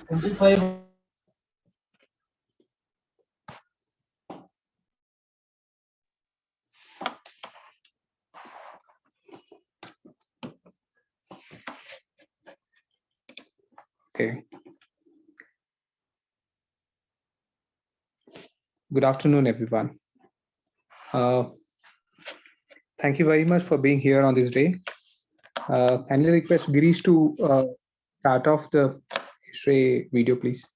25. Okay. Good afternoon, everyone. Uh, Thank you very much for being here on this day. Kindly request Girish to start off the history video, please.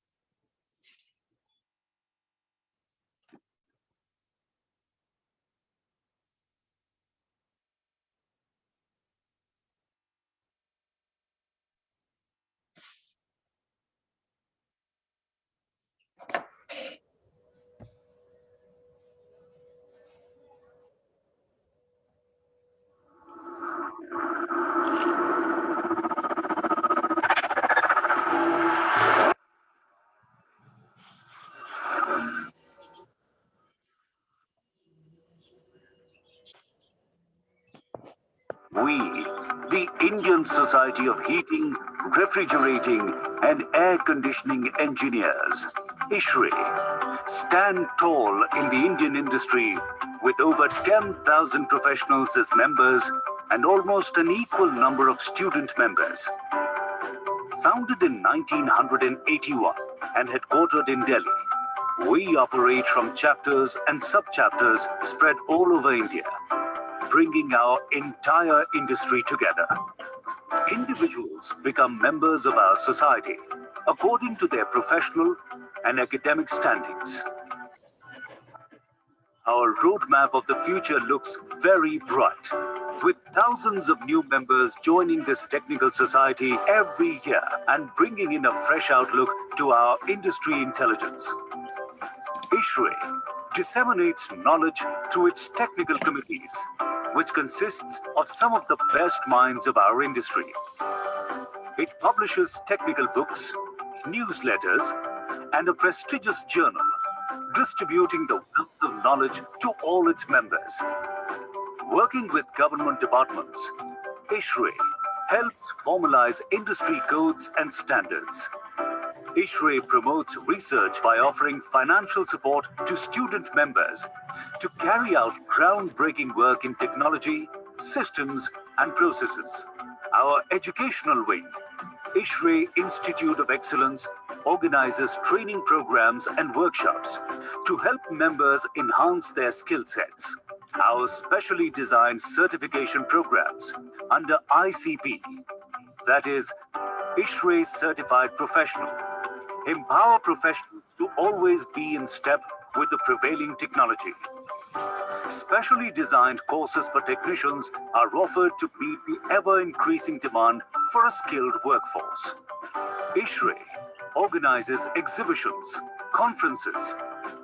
We, the Indian Society of Heating, Refrigerating and Air Conditioning Engineers, ISHRE, stand tall in the Indian industry with over 10,000 professionals as members and almost an equal number of student members. Founded in 1981 and headquartered in Delhi, we operate from chapters and sub-chapters spread all over India, bringing our entire industry together. Individuals become members of our society according to their professional and academic standings. Our roadmap of the future looks very bright, with thousands of new members joining this technical society every year and bringing in a fresh outlook to our industry intelligence. ISHRE disseminates knowledge through its technical committees, which consists of some of the best minds of our industry. It publishes technical books, newsletters, and a prestigious journal, distributing the wealth of knowledge to all its members. Working with government departments, ISHRE helps formalize industry codes and standards. ISHRE promotes research by offering financial support to student members to carry out groundbreaking work in technology, systems, and processes. Our educational wing, ISHRE Institute of Excellence, organizes training programs and workshops to help members enhance their skill sets. Our specially designed certification programs under ICP, that is, ISHRE Certified Professional, empower professionals to always be in step with the prevailing technology. Specially designed courses for technicians are offered to meet the ever-increasing demand for a skilled workforce. ISHRE organizes exhibitions, conferences,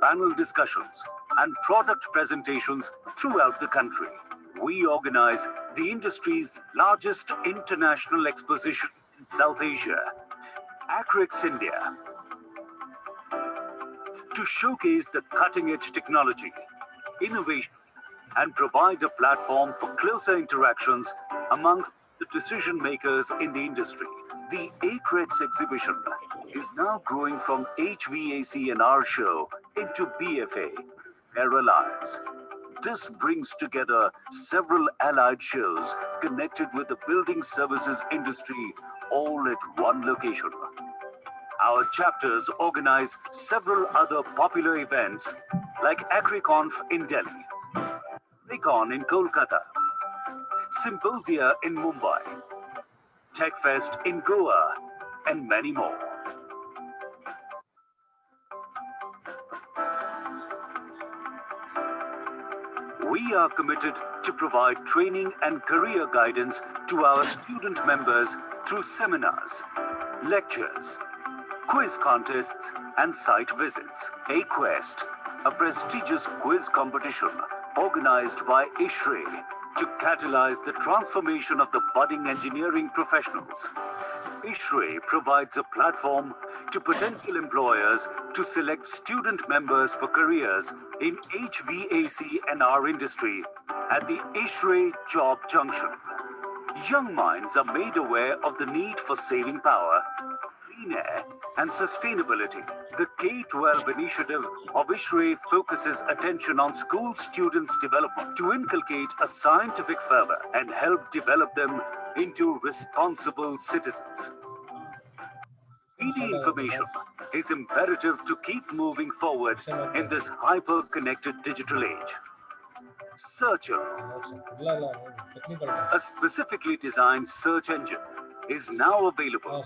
panel discussions, and product presentations throughout the country. We organize the industry's largest international exposition in South Asia, Acrex India, to showcase the cutting-edge technology, innovation, and provide a platform for closer interactions among the decision makers in the industry. The ACREX exhibition is now growing from HVAC&R show into BFA, Air Alliance. This brings together several allied shows connected with the building services industry all at one location. Our chapters organize several other popular events like AgriConf in Delhi, Recon in Kolkata, Symposia in Mumbai, TechFest in Goa, and many more. We are committed to provide training and career guidance to our student members through seminars, lectures, quiz contests, and site visits. AQuest, a prestigious quiz competition organized by ISHRE to catalyze the transformation of the budding engineering professionals. ISHRE provides a platform to potential employers to select student members for careers in HVAC and our industry at the ISHRE Job Junction. Young minds are made aware of the need for saving power, clean air, and sustainability. The K-12 initiative of ISHRE focuses attention on school students' development to inculcate a scientific fervor and help develop them into responsible citizens. Speedy information is imperative to keep moving forward in this hyper-connected digital age. Searcher, a specifically designed search engine, is now available,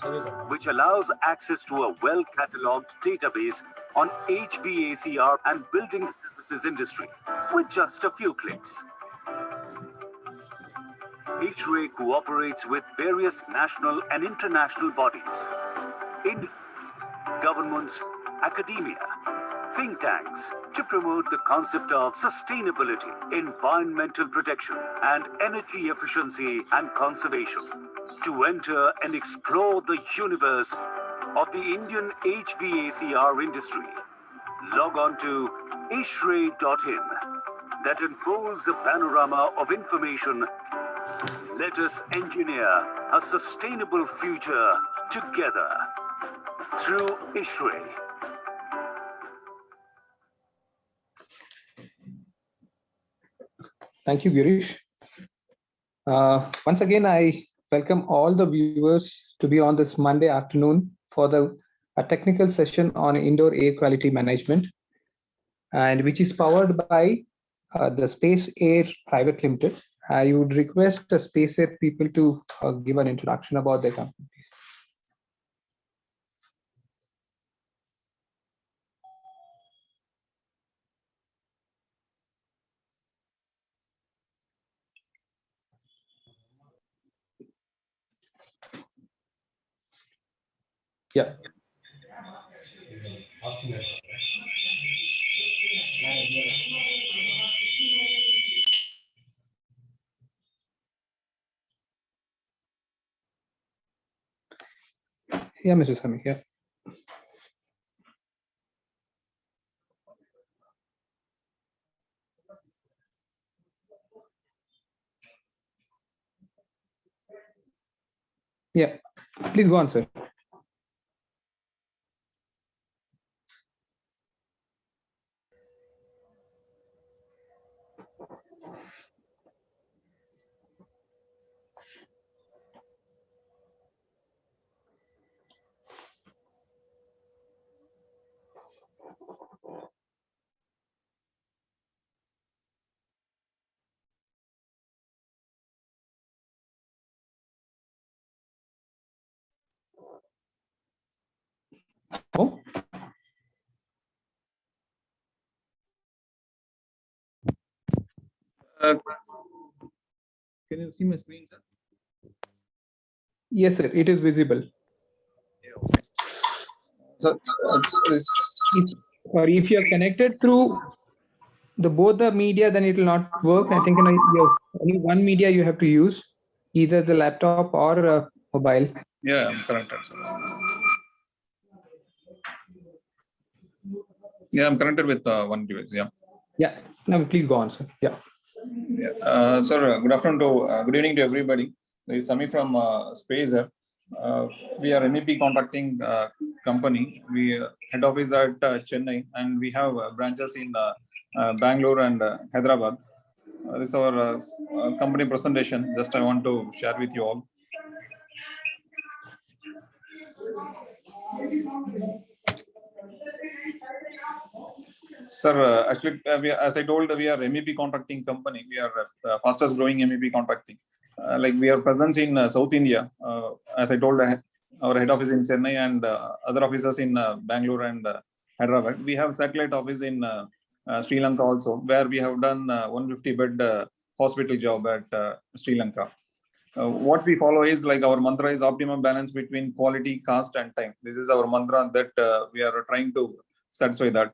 which allows access to a well-catalogued database on HVACR and building services industry with just a few clicks. ISHRE cooperates with various national and international bodies, governments, academia, think tanks to promote the concept of sustainability, environmental protection, and energy efficiency and conservation. To enter and explore the universe of the Indian HVACR industry, log on to ishre.in that unfolds a panorama of information. Let us engineer a sustainable future together through ISHRE. Thank you, Girish. Once again, I welcome all the viewers to be on this Monday afternoon for a technical session on indoor air quality management, and which is powered by the Space Air Private Limited. I would request the Space Air people to give an introduction about their company. Yeah. Yeah, Mr. Sami. Yeah. Yeah. Please go on, sir. Oh. Can you see my screen, sir? Yes, sir. It is visible. So, Or if you are connected through both the media, then it will not work. I think only one media you have to use, either the laptop or mobile. yeah, I'm connected, sir. Yeah, I'm connected with one device. Yeah. Yeah. Now please go on, sir. Yeah. Yeah. Sir, good afternoon to good evening to everybody. This is Sami from Spacer. We are MEP contracting company. We head office at Chennai, and we have branches in Bangalore and Hyderabad. This is our company presentation. Just I want to share with you all. Sir, actually, as I told, we are MEP contracting company. We are fastest growing MEP contracting. Like we are present in South India. As I told, our head office in Chennai and other offices in Bangalore and Hyderabad. We have satellite office in Sri Lanka also, where we have done 150-bed hospital job at Sri Lanka. What we follow is like our mantra is optimum balance between quality, cost, and time. This is our mantra that we are trying to satisfy that.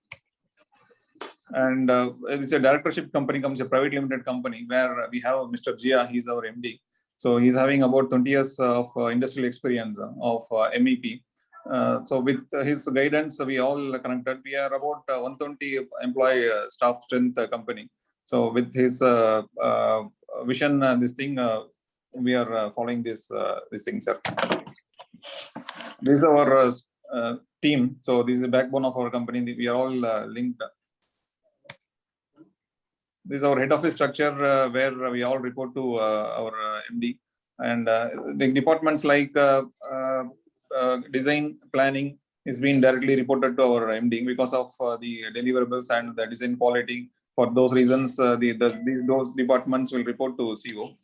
And it's a directorship company, comes a private limited company where we have Mr. Jia. He's our MD. So he's having about 20 years of industrial experience of MEP. So with his guidance, we all connected. We are about 120 employee staff strength company. So with his vision, this thing, we are following this thing, sir. This is our team. So this is the backbone of our company. We are all linked. This is our head office structure where we all report to our MD, and the departments like design planning is being directly reported to our MD because of the deliverables and the design quality. For those reasons, those departments will report to CEO.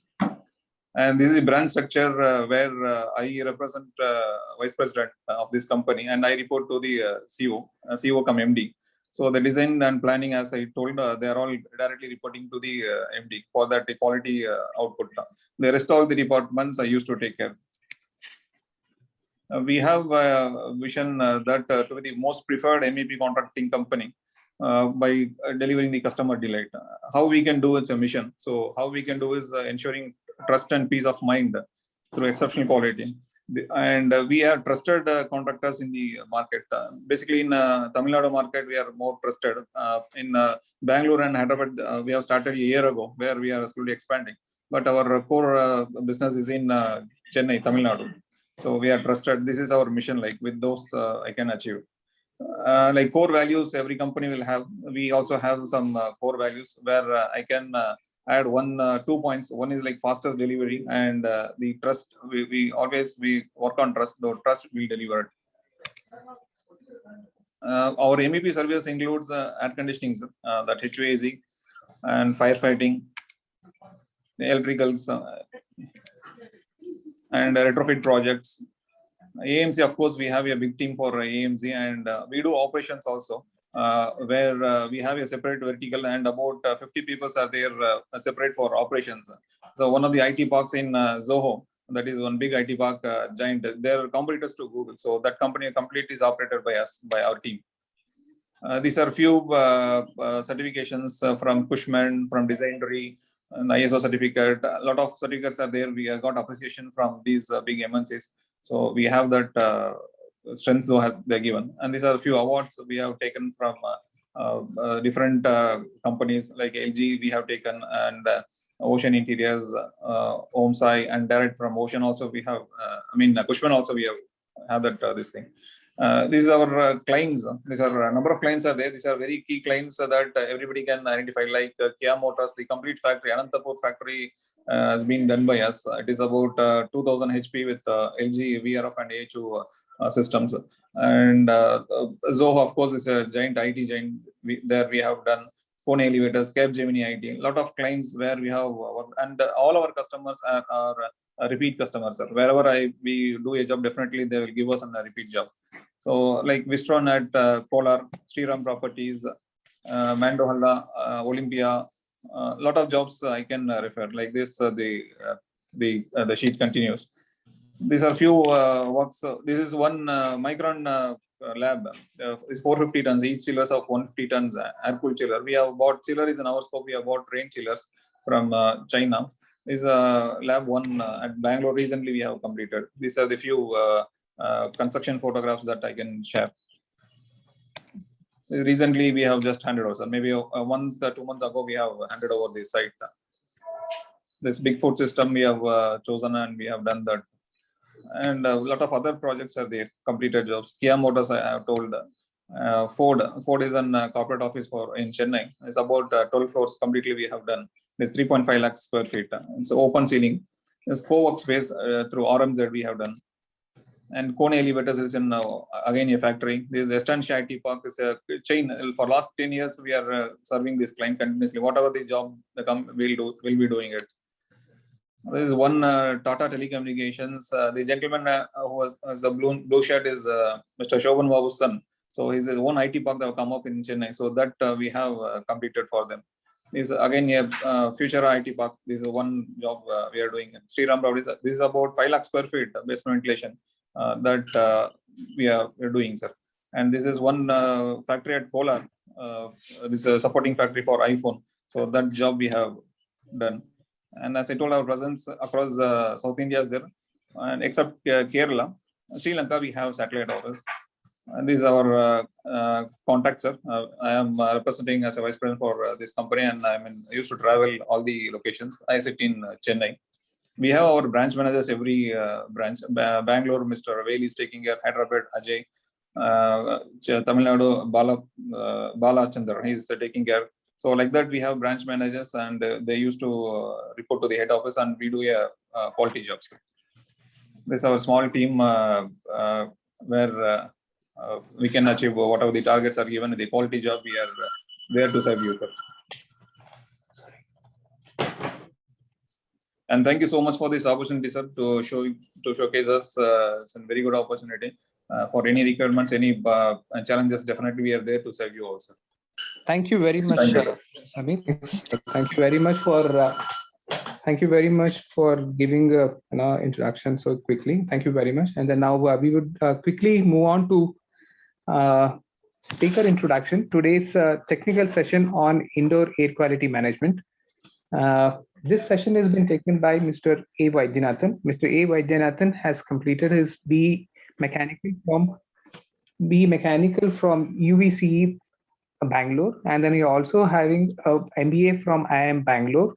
And this is a branch structure where I represent vice president of this company, and I report to the CEO come MD. So the design and planning, as I told, they are all directly reporting to the MD for that quality output. The rest of the departments I used to take care. We have a vision that to be the most preferred MEP contracting company by delivering the customer delight. How we can do it's a mission. So how we can do is ensuring trust and peace of mind through exceptional quality. And we are trusted contractors in the market. Basically, in Tamil Nadu market, we are more trusted. In Bangalore and Hyderabad, we have started a year ago, where we are slowly expanding. But our core business is in Chennai, Tamil Nadu. So we are trusted. This is our mission. Like with those, I can achieve. Like core values, every company will have. We also have some core values where I can add 2 points. One is like fastest delivery, and the trust. We always work on trust. The trust we delivered. Our MEP service includes air conditioning, that HVAC, and firefighting, electricals, and retrofit projects. AMC, of course, we have a big team for AMC, and we do operations also, where we have a separate vertical, and about 50 people are there separate for operations. So one of the IT parks in Zoho, that is one big IT park giant, they're competitors to Google. So that company completely is operated by us, by our team. These are few certifications from Cushman, from Designtory, and ISO certificate. A lot of certificates are there. We got appreciation from these big MNCs. So we have that strength so has they're given. And these are a few awards we have taken from different companies like LG we have taken, and Ocean Interiors, OMSI, and direct from Ocean also we have, Cushman also we have that this thing. These are our clients. These are a number of clients are there. These are very key clients that everybody can identify, like Kia Motors, the complete factory, Anantapur factory has been done by us. It is about 2000 HP with LG VRF and AHU systems. And Zoho, of course, is a giant IT giant. There we have done Kone Elevators, Capgemini IT. A lot of clients where we have, and all our customers are repeat customers. Wherever we do a job, definitely they will give us a repeat job. So like Wistron at Polar, Sriram Properties, Mandohalla, Olympia, a lot of jobs I can refer. Like this, the sheet continues. These are few works. This is one Micron lab. Is 450 tons. Each chillers of 150 tons air-cooled chiller. We have bought chiller is in our scope. We have bought rain chillers from China. This is lab one at Bangalore. Recently we have completed. These are the few construction photographs that I can share. Recently we have just handed over. Maybe a month, 2 months ago we have handed over the site. This big food system we have chosen, and we have done that. And a lot of other projects are there, completed jobs. Kia Motors, I have told. Ford is a corporate office in Chennai. It's about 12 floors completely we have done. It's 3.5 lakh square feet. It's open ceiling. It's co-work space through RMZ we have done. And Kone Elevators is in again a factory. This Estancia IT Park is a chain. For last 10 years we are serving this client continuously. Whatever the job we'll be doing it. There is one Tata Telecommunications. The gentleman who was the blue shirt is Mr. Shobhan Babu's son. So his own IT park that will come up in Chennai. So that we have completed for them. This is again a future IT park. This is one job we are doing. Sriram Properties. This is about 5 lakh square feet basement ventilation that we are doing, sir. And this is one factory at Polar. This is a supporting factory for iPhone. So that job we have done. And as I told, our presence across South India is there, and except Kerala, Sri Lanka, we have satellite office. And this is our contact, sir. I am representing as a vice president for this company, and I used to travel all the locations. I sit in Chennai. we have our branch managers every branch. Bangalore, Mr. Aveli is taking care. Hyderabad, Ajay. Tamil Nadu, Bala Chandra, he is taking care. So like that, we have branch managers, and they used to report to the head office, and we do a quality job. This is our small team where we can achieve whatever the targets are given. The quality job, we are there to serve you, sir. And thank you so much for this opportunity, sir, to showcase us. It's a very good opportunity. For any requirements, any challenges, definitely we are there to serve you also. Thank you very much, Samir. Thank you very much for giving introduction so quickly. Thank you very much. And then now we would quickly move on to speaker introduction. Today's technical session on indoor air quality management. This session has been taken by Mr. A. Vaidyanathan. Mr. A. Vaidyanathan has completed his BE Mechanical from UVCE Bangalore, and then he also having a MBA from IIM Bangalore.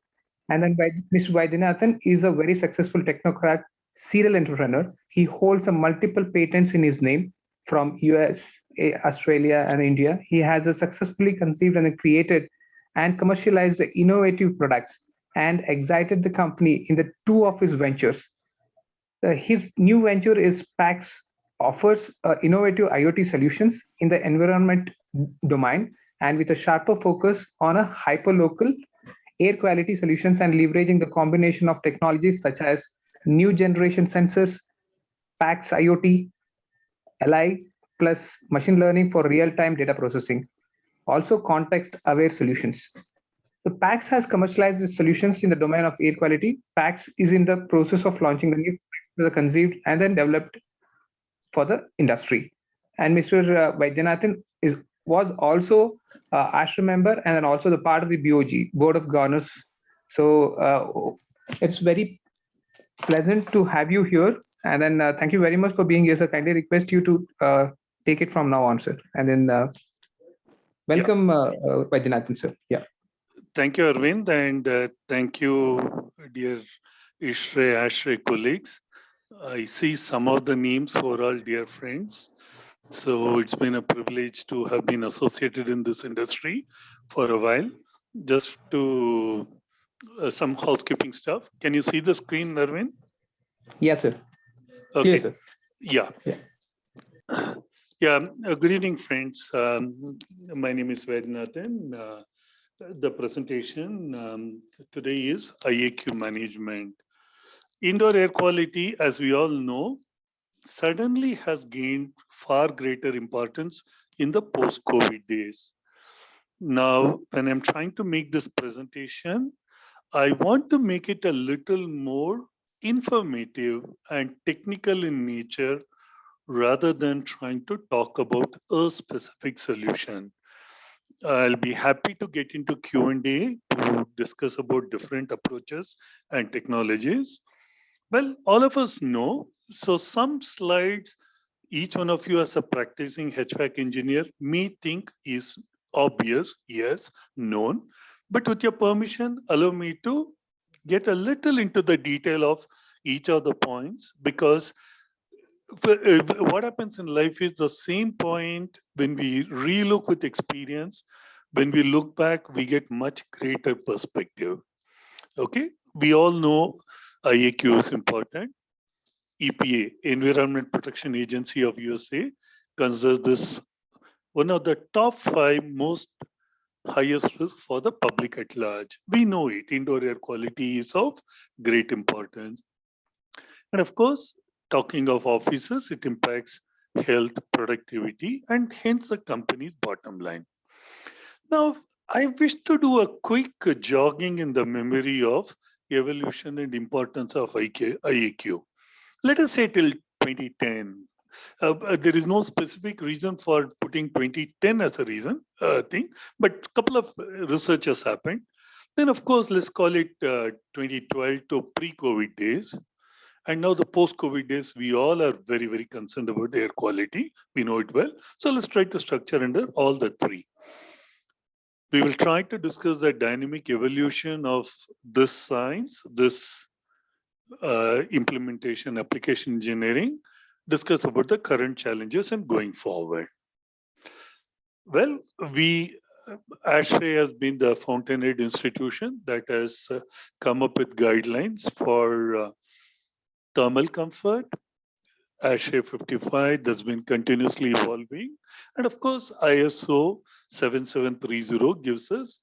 And then Mr. Vaidyanathan is a very successful technocrat, serial entrepreneur. He holds multiple patents in his name from US, Australia, and India. He has successfully conceived and created and commercialized innovative products and excited the company in the two of his ventures. His new venture is PAX, offers innovative IoT solutions in the environment domain, and with a sharper focus on a hyperlocal air quality solutions and leveraging the combination of technologies such as new generation sensors, PAX IoT, LI, plus machine learning for real-time data processing. Also context-aware solutions. So PAX has commercialized its solutions in the domain of air quality. PAX is in the process of launching the new products conceived and then developed for the industry. And Mr. Vaidyanathan was also ASHRAE member and then also the part of the BOG, Board of Governors. So it's very pleasant to have you here. And then thank you very much for being here, sir. Kindly request you to take it from now on, sir. And then welcome, Vaidyanathan, sir. Yeah. Thank you, Arvind, and thank you, dear ASHRAE colleagues. I see some of the names who are all dear friends. So it's been a privilege to have been associated in this industry for a while. Just to some housekeeping stuff. Can you see the screen, Arvind? Yes, sir. Okay. Yes, sir. Yeah. Yeah. Good evening, friends. My name is Vaidyanathan. The presentation today is IAQ management. Indoor air quality, as we all know, suddenly has gained far greater importance in the post-COVID days. Now, when I'm trying to make this presentation, I want to make it a little more informative and technical in nature rather than trying to talk about a specific solution. I'll be happy to get into Q&A to discuss about different approaches and technologies. Well, all of us know, so some slides, each one of you as a practicing HVAC engineer may think is obvious, yes, known, but with your permission, allow me to get a little into the detail of each of the points, because what happens in life is the same point when we relook with experience, when we look back, we get much greater perspective. Okay, we all know IAQ is important. EPA, Environment Protection Agency of USA, considers this one of the top 5 most highest risk for the public at large. We know it, indoor air quality is of great importance. And of course, talking of offices, it impacts health, productivity, and hence the company's bottom line. Now, I wish to do a quick jogging in the memory of evolution and importance of IAQ. Let us say till 2010. There is no specific reason for putting 2010 as a reason thing, but a couple of researches happened. Then, of course, let's call it 2012 to pre-COVID days. And now the post-COVID days, we all are very, very concerned about air quality. We know it well. So let's try to structure under all the 3. We will try to discuss the dynamic evolution of this science, this implementation, application engineering, discuss about the current challenges and going forward. Well, ASHRAE has been the fountainhead institution that has come up with guidelines for thermal comfort. ASHRAE 55 that's been continuously evolving. And of course, ISO 7730 gives us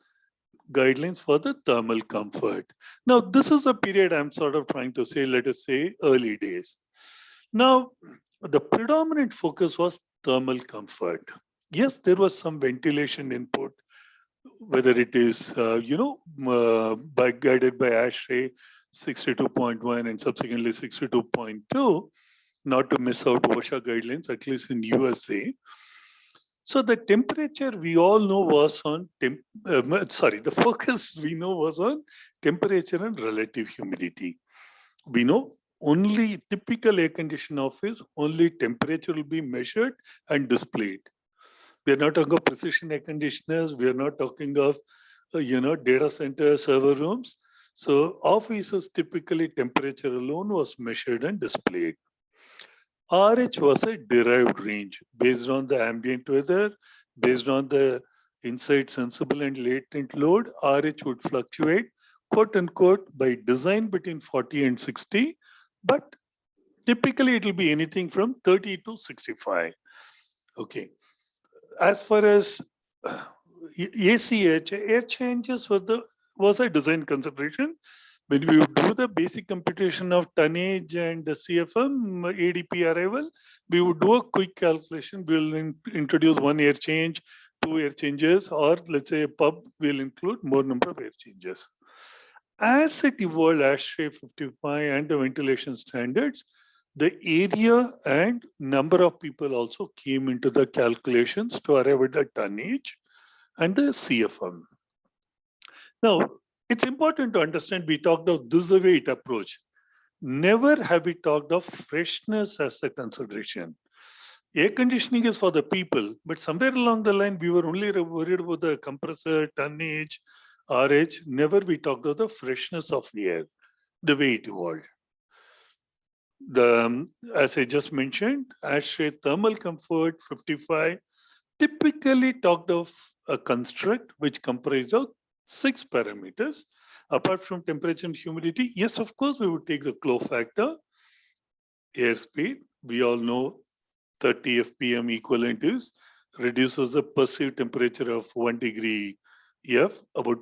guidelines for the thermal comfort. Now, this is a period I'm sort of trying to say, let us say, early days. Now, the predominant focus was thermal comfort. Yes, there was some ventilation input, whether it is, guided by ASHRAE 62.1 and subsequently 62.2, not to miss out OSHA guidelines, at least in USA. So the temperature we all know was on, the focus we know was on temperature and relative humidity. We know only typical air conditioned office, only temperature will be measured and displayed. We are not talking of precision air conditioners. We are not talking of, data center server rooms. So offices typically temperature alone was measured and displayed. RH was a derived range based on the ambient weather, based on the inside sensible and latent load. RH would fluctuate, quote unquote, by design between 40 and 60, but typically it will be anything from 30 to 65. Okay. As far as ACH, air changes was a design consideration. When we would do the basic computation of tonnage and the CFM, ADP arrival, we would do a quick calculation. We'll introduce one air change, 2 air changes, or let's say a pub will include more number of air changes. As it evolved, ASHRAE 55 and the ventilation standards, the area and number of people also came into the calculations to arrive at the tonnage and the CFM. Now, it's important to understand, we talked of this is the way it approach. Never have we talked of freshness as a consideration. Air conditioning is for the people, but somewhere along the line, we were only worried about the compressor, tonnage, RH. Never we talked of the freshness of air, the way it evolved. As I just mentioned, ASHRAE thermal comfort 55 typically talked of a construct which comprised of 6 parameters. Apart from temperature and humidity, yes, of course, we would take the flow factor, airspeed. We all know 30 FPM equivalent reduces the perceived temperature of 1 degree F, about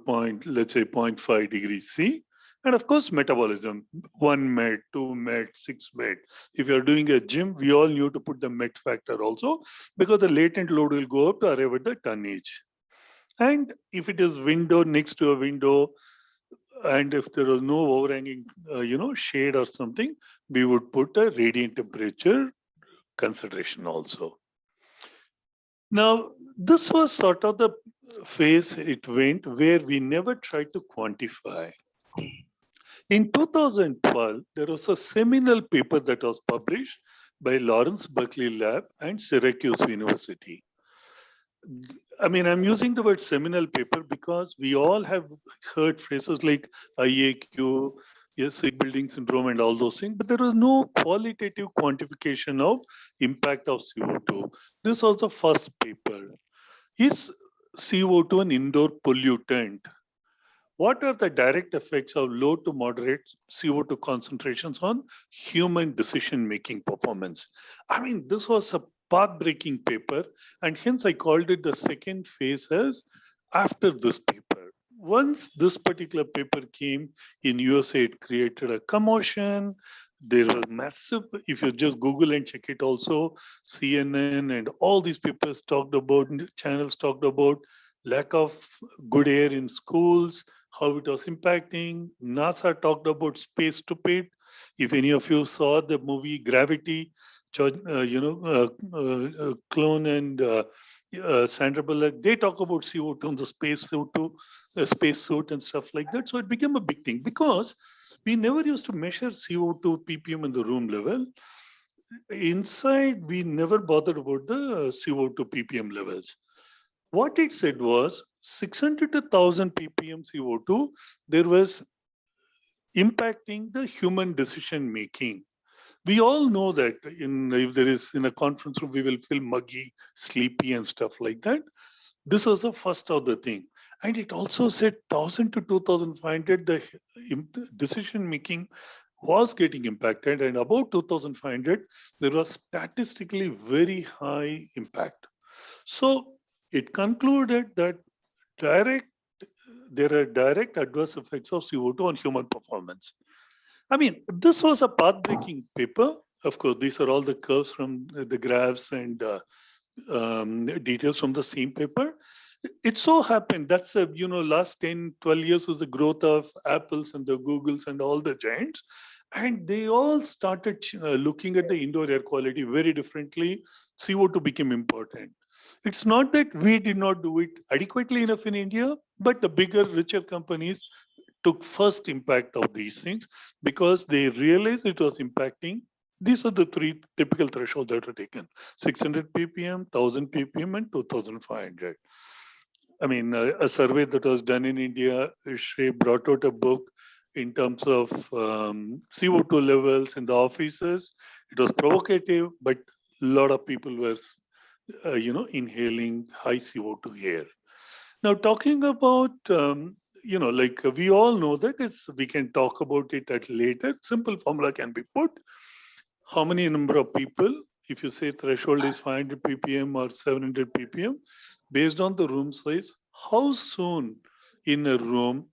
let's say 0.5 degrees C. And of course, metabolism, 1 met, 2 met, 6 met. If you're doing a gym, we all need to put the met factor also, because the latent load will go up to arrive at the tonnage. And if it is window next to a window, and if there is no overhanging, shade or something, we would put a radiant temperature consideration also. Now, this was sort of the phase it went where we never tried to quantify. In 2012, there was a seminal paper that was published by Lawrence Berkeley Lab and Syracuse University. I mean, I'm using the word seminal paper because we all have heard phrases like IAQ, sick building syndrome and all those things, but there was no qualitative quantification of impact of CO2. This was the first paper. Is CO2 an indoor pollutant? What are the direct effects of low to moderate CO2 concentrations on human decision-making performance? I mean, this was a path-breaking paper, and hence I called it the second phase as after this paper. Once this particular paper came in USA, it created a commotion. There was massive, if you just Google and check it also, CNN and all these papers talked about, channels talked about lack of good air in schools, how it was impacting. NASA talked about space stupid. If any of you saw the movie Gravity, Clone and Sandra Bullock, they talk about CO2 on the space suit and stuff like that. So it became a big thing because we never used to measure CO2 ppm in the room level. Inside, we never bothered about the CO2 ppm levels. What it said was 600 to 1000 ppm CO2, there was impacting the human decision making. We all know that if there is in a conference room, we will feel muggy, sleepy, and stuff like that. This was the first of the thing. And it also said 1,000 to 2,500, the decision making was getting impacted. And about 2,500, there was statistically very high impact. So it concluded that there are direct adverse effects of CO2 on human performance. I mean, this was a path-breaking paper. Of course, these are all the curves from the graphs and details from the same paper. It so happened that's last 10, 12 years was the growth of Apples and the Googles and all the giants. And they all started looking at the indoor air quality very differently. CO2 became important. It's not that we did not do it adequately enough in India, but the bigger, richer companies took first impact of these things because they realized it was impacting. These are the three typical thresholds that are taken: 600 ppm, 1000 ppm, and 2500. I mean, a survey that was done in India, Shri brought out a book in terms of CO2 levels in the offices. It was provocative, but a lot of people were, inhaling high CO2 air. Now, talking about, we all know that we can talk about it at later. Simple formula can be put. How many number of people, if you say threshold is 500 ppm or 700 ppm, based on the room size, how soon in a room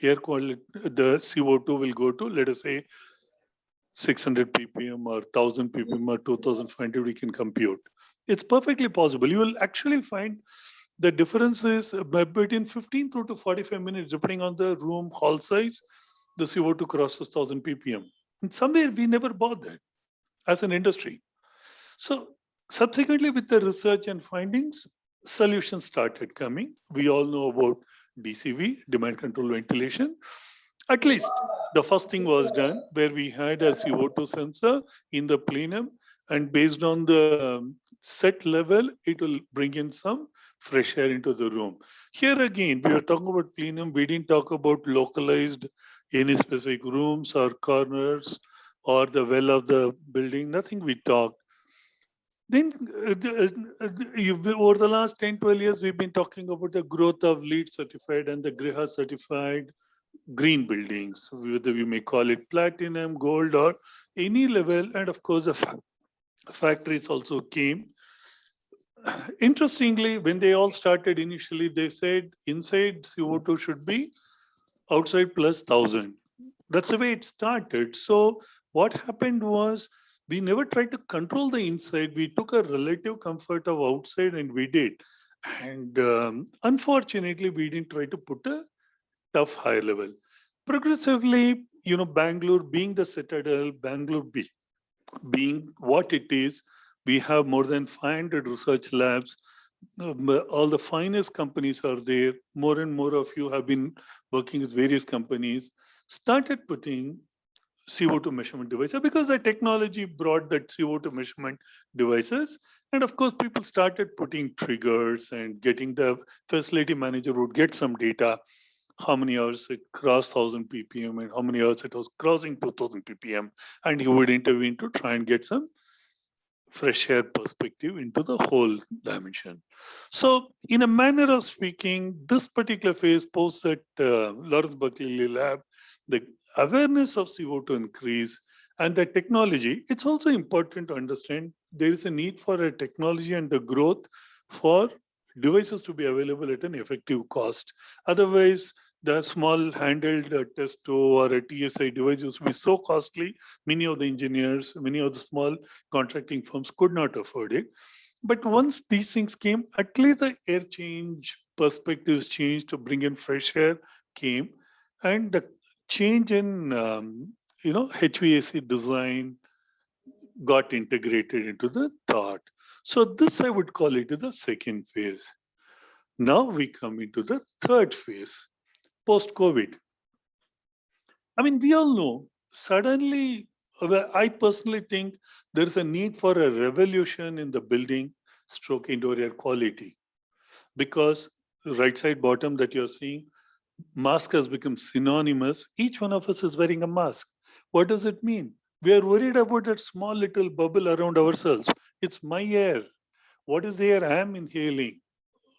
air quality, the CO2 will go to, let us say, 600 ppm or 1000 ppm or 2500, we can compute. It's perfectly possible. You will actually find the difference is between 15 to 45 minutes, depending on the room hall size, the CO2 crosses 1000 ppm. And somewhere we never bought that as an industry. So subsequently, with the research and findings, solutions started coming. We all know about DCV, demand control ventilation. At least the first thing was done where we had a CO2 sensor in the plenum, and based on the set level, it will bring in some fresh air into the room. Here again, we were talking about plenum. We didn't talk about localized any specific rooms or corners or the well of the building, nothing we talked. Then over the last 10, 12 years, we've been talking about the growth of LEED certified and the GRIHA certified green buildings, whether we may call it platinum, gold, or any level. And of course, the factories also came. Interestingly, when they all started initially, they said inside CO2 should be outside plus 1000. That's the way it started. So what happened was we never tried to control the inside. We took a relative comfort of outside and we did. And unfortunately, we didn't try to put a tough higher level. Progressively, Bangalore being the citadel, Bangalore being what it is, we have more than 500 research labs. All the finest companies are there. More and more of you have been working with various companies, started putting CO2 measurement devices because the technology brought that CO2 measurement devices. And of course, people started putting triggers and getting the facility manager would get some data, how many hours it crossed 1000 ppm and how many hours it was crossing 2000 ppm. And he would intervene to try and get some fresh air perspective into the whole dimension. So in a manner of speaking, this particular phase post at Lawrence Berkeley Lab, the awareness of CO2 increase and the technology, it's also important to understand there is a need for a technology and the growth for devices to be available at an effective cost. Otherwise, the small handheld testo or a TSI device used to be so costly, many of the engineers, many of the small contracting firms could not afford it. But once these things came, at least the air change perspectives changed to bring in fresh air came, and the change in HVAC design got integrated into the thought. So this I would call it the second phase. Now we come into the third phase, post-COVID. I mean, we all know suddenly, I personally think there's a need for a revolution in the building stroke indoor air quality, because right side bottom that you're seeing, mask has become synonymous. Each one of us is wearing a mask. What does it mean? We are worried about that small little bubble around ourselves. It's my air. What is the air I am inhaling?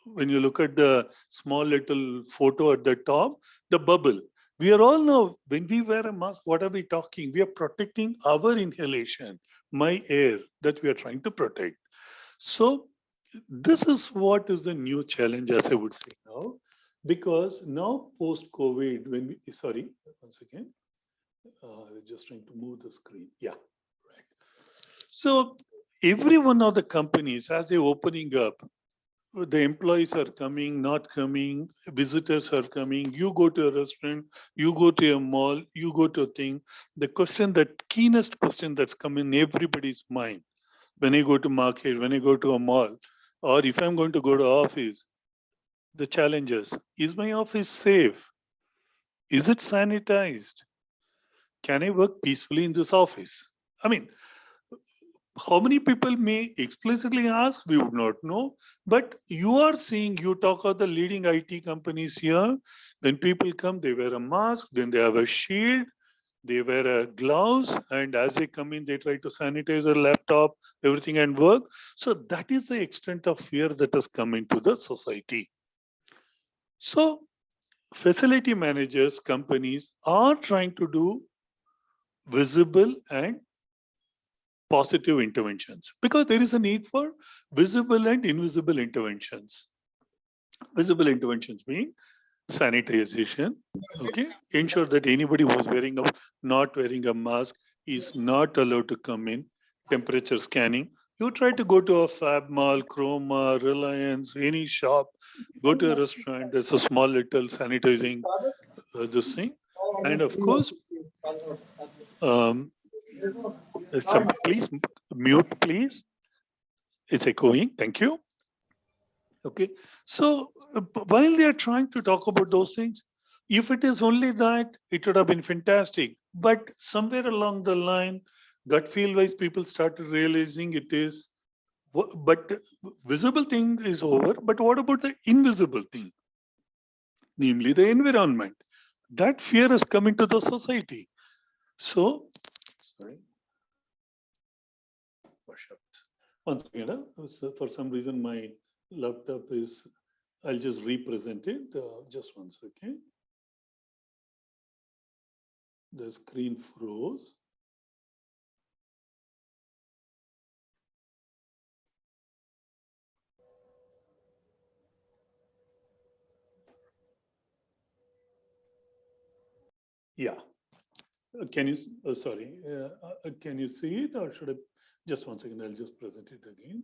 When you look at the small little photo at the top, the bubble. We are all know when we wear a mask, what are we talking? We are protecting our inhalation, my air that we are trying to protect. So this is what is the new challenge, as I would say now, because now post-COVID, when we, sorry, once again, I was just trying to move the screen. Yeah, right. So every one of the companies, as they're opening up, the employees are coming, not coming, visitors are coming, you go to a restaurant, you go to a mall, you go to a thing. The question, that keenest question that's come in everybody's mind, when I go to market, when I go to a mall, or if I'm going to go to office, the challenges, is my office safe? Is it sanitized? Can I work peacefully in this office? I mean, how many people may explicitly ask, we would not know. But you are seeing, you talk of the leading IT companies here. When people come, they wear a mask, then they have a shield, they wear a gloves, and as they come in, they try to sanitize their laptop, everything, and work. So that is the extent of fear that has come into the society. So facility managers, companies are trying to do visible and positive interventions, because there is a need for visible and invisible interventions. Visible interventions mean sanitization, okay? Ensure that anybody who's not wearing a mask is not allowed to come in. Temperature scanning. You try to go to a Fab Mall, Chroma, Reliance, any shop, go to a restaurant, there's a small little sanitizing this thing. And of course, please mute, please. It's echoing. Thank you. Okay. So while they are trying to talk about those things, if it is only that, it would have been fantastic. But somewhere along the line, gut feel wise, people started realizing it is, but visible thing is over. But what about the invisible thing? Namely the environment. That fear has come into the society. So, sorry. Once again, for some reason, my laptop is, I'll just represent it. Just one second. The screen froze. Yeah. Can you, sorry, can you see it, or should I, just one second, I'll just present it again.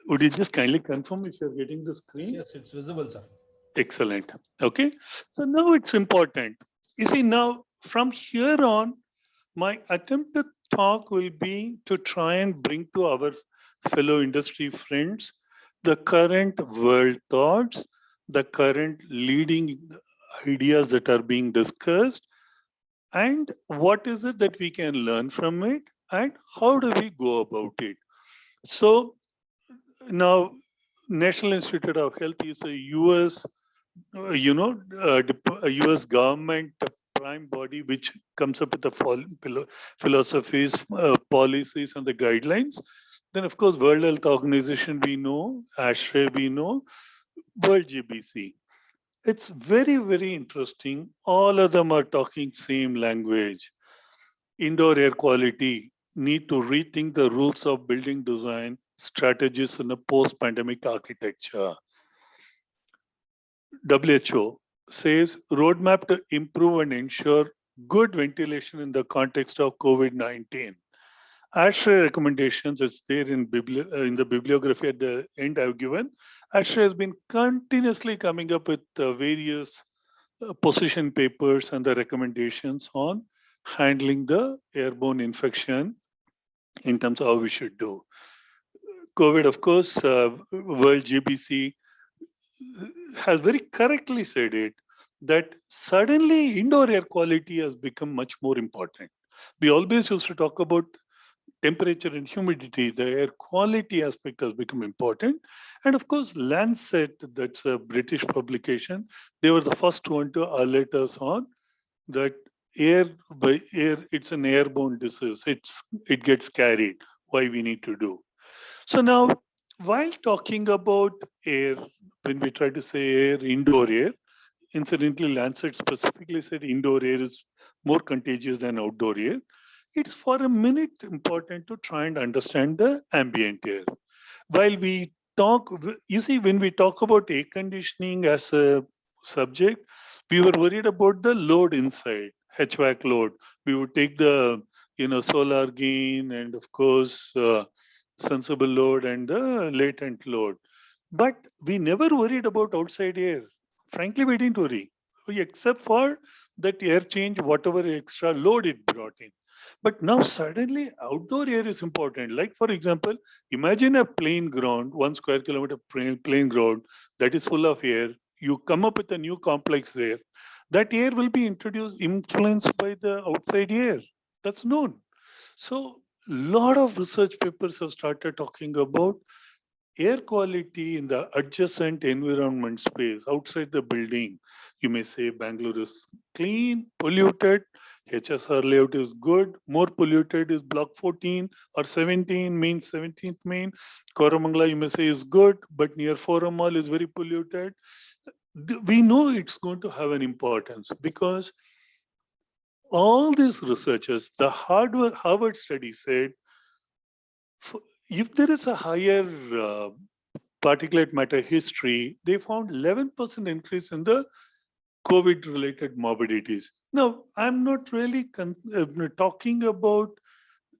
Would you just kindly confirm if you're getting the screen? Yes, it's visible, sir. Excellent. Okay. So now it's important. You see, now from here on, my attempt to talk will be to try and bring to our fellow industry friends the current world thoughts, the current leading ideas that are being discussed, and what is it that we can learn from it, and how do we go about it. So now, National Institute of Health is a US, US government prime body which comes up with the philosophies, policies, and the guidelines. Then, of course, World Health Organization we know, ASHRAE we know, World GBC. It's very, very interesting. All of them are talking same language. Indoor air quality, need to rethink the rules of building design, strategies in a post-pandemic architecture. WHO says roadmap to improve and ensure good ventilation in the context of COVID-19. ASHRAE recommendations is there in the bibliography at the end I've given. ASHRAE has been continuously coming up with various position papers and the recommendations on handling the airborne infection in terms of how we should do. COVID, of course, World GBC has very correctly said it, that suddenly indoor air quality has become much more important. We always used to talk about temperature and humidity. The air quality aspect has become important. And of course, Lancet, that's a British publication, they were the first one to alert us on that air by air, it's an airborne disease. It gets carried. Why we need to do. So now, while talking about air, when we try to say air, indoor air, incidentally, Lancet specifically said indoor air is more contagious than outdoor air. It's for a minute important to try and understand the ambient air. While we talk, you see, when we talk about air conditioning as a subject, we were worried about the load inside, HVAC load. We would take the, solar gain and of course, sensible load and the latent load. But we never worried about outside air. Frankly, we didn't worry, except for that air change, whatever extra load it brought in. But now suddenly outdoor air is important. Like for example, imagine a plain ground, 1 square kilometer plain ground that is full of air. You come up with a new complex there. That air will be influenced by the outside air. That's known. So lot of research papers have started talking about air quality in the adjacent environment space outside the building. You may say Bangalore is clean, polluted, HSR layout is good, more polluted is block 14 or 17, mean 17th main. Koramangala, you may say, is good, but near Forum Mall is very polluted. We know it's going to have an importance because all these researchers, the Harvard study said, if there is a higher particulate matter history, they found 11% increase in the COVID-related morbidities. Now, I'm not really talking about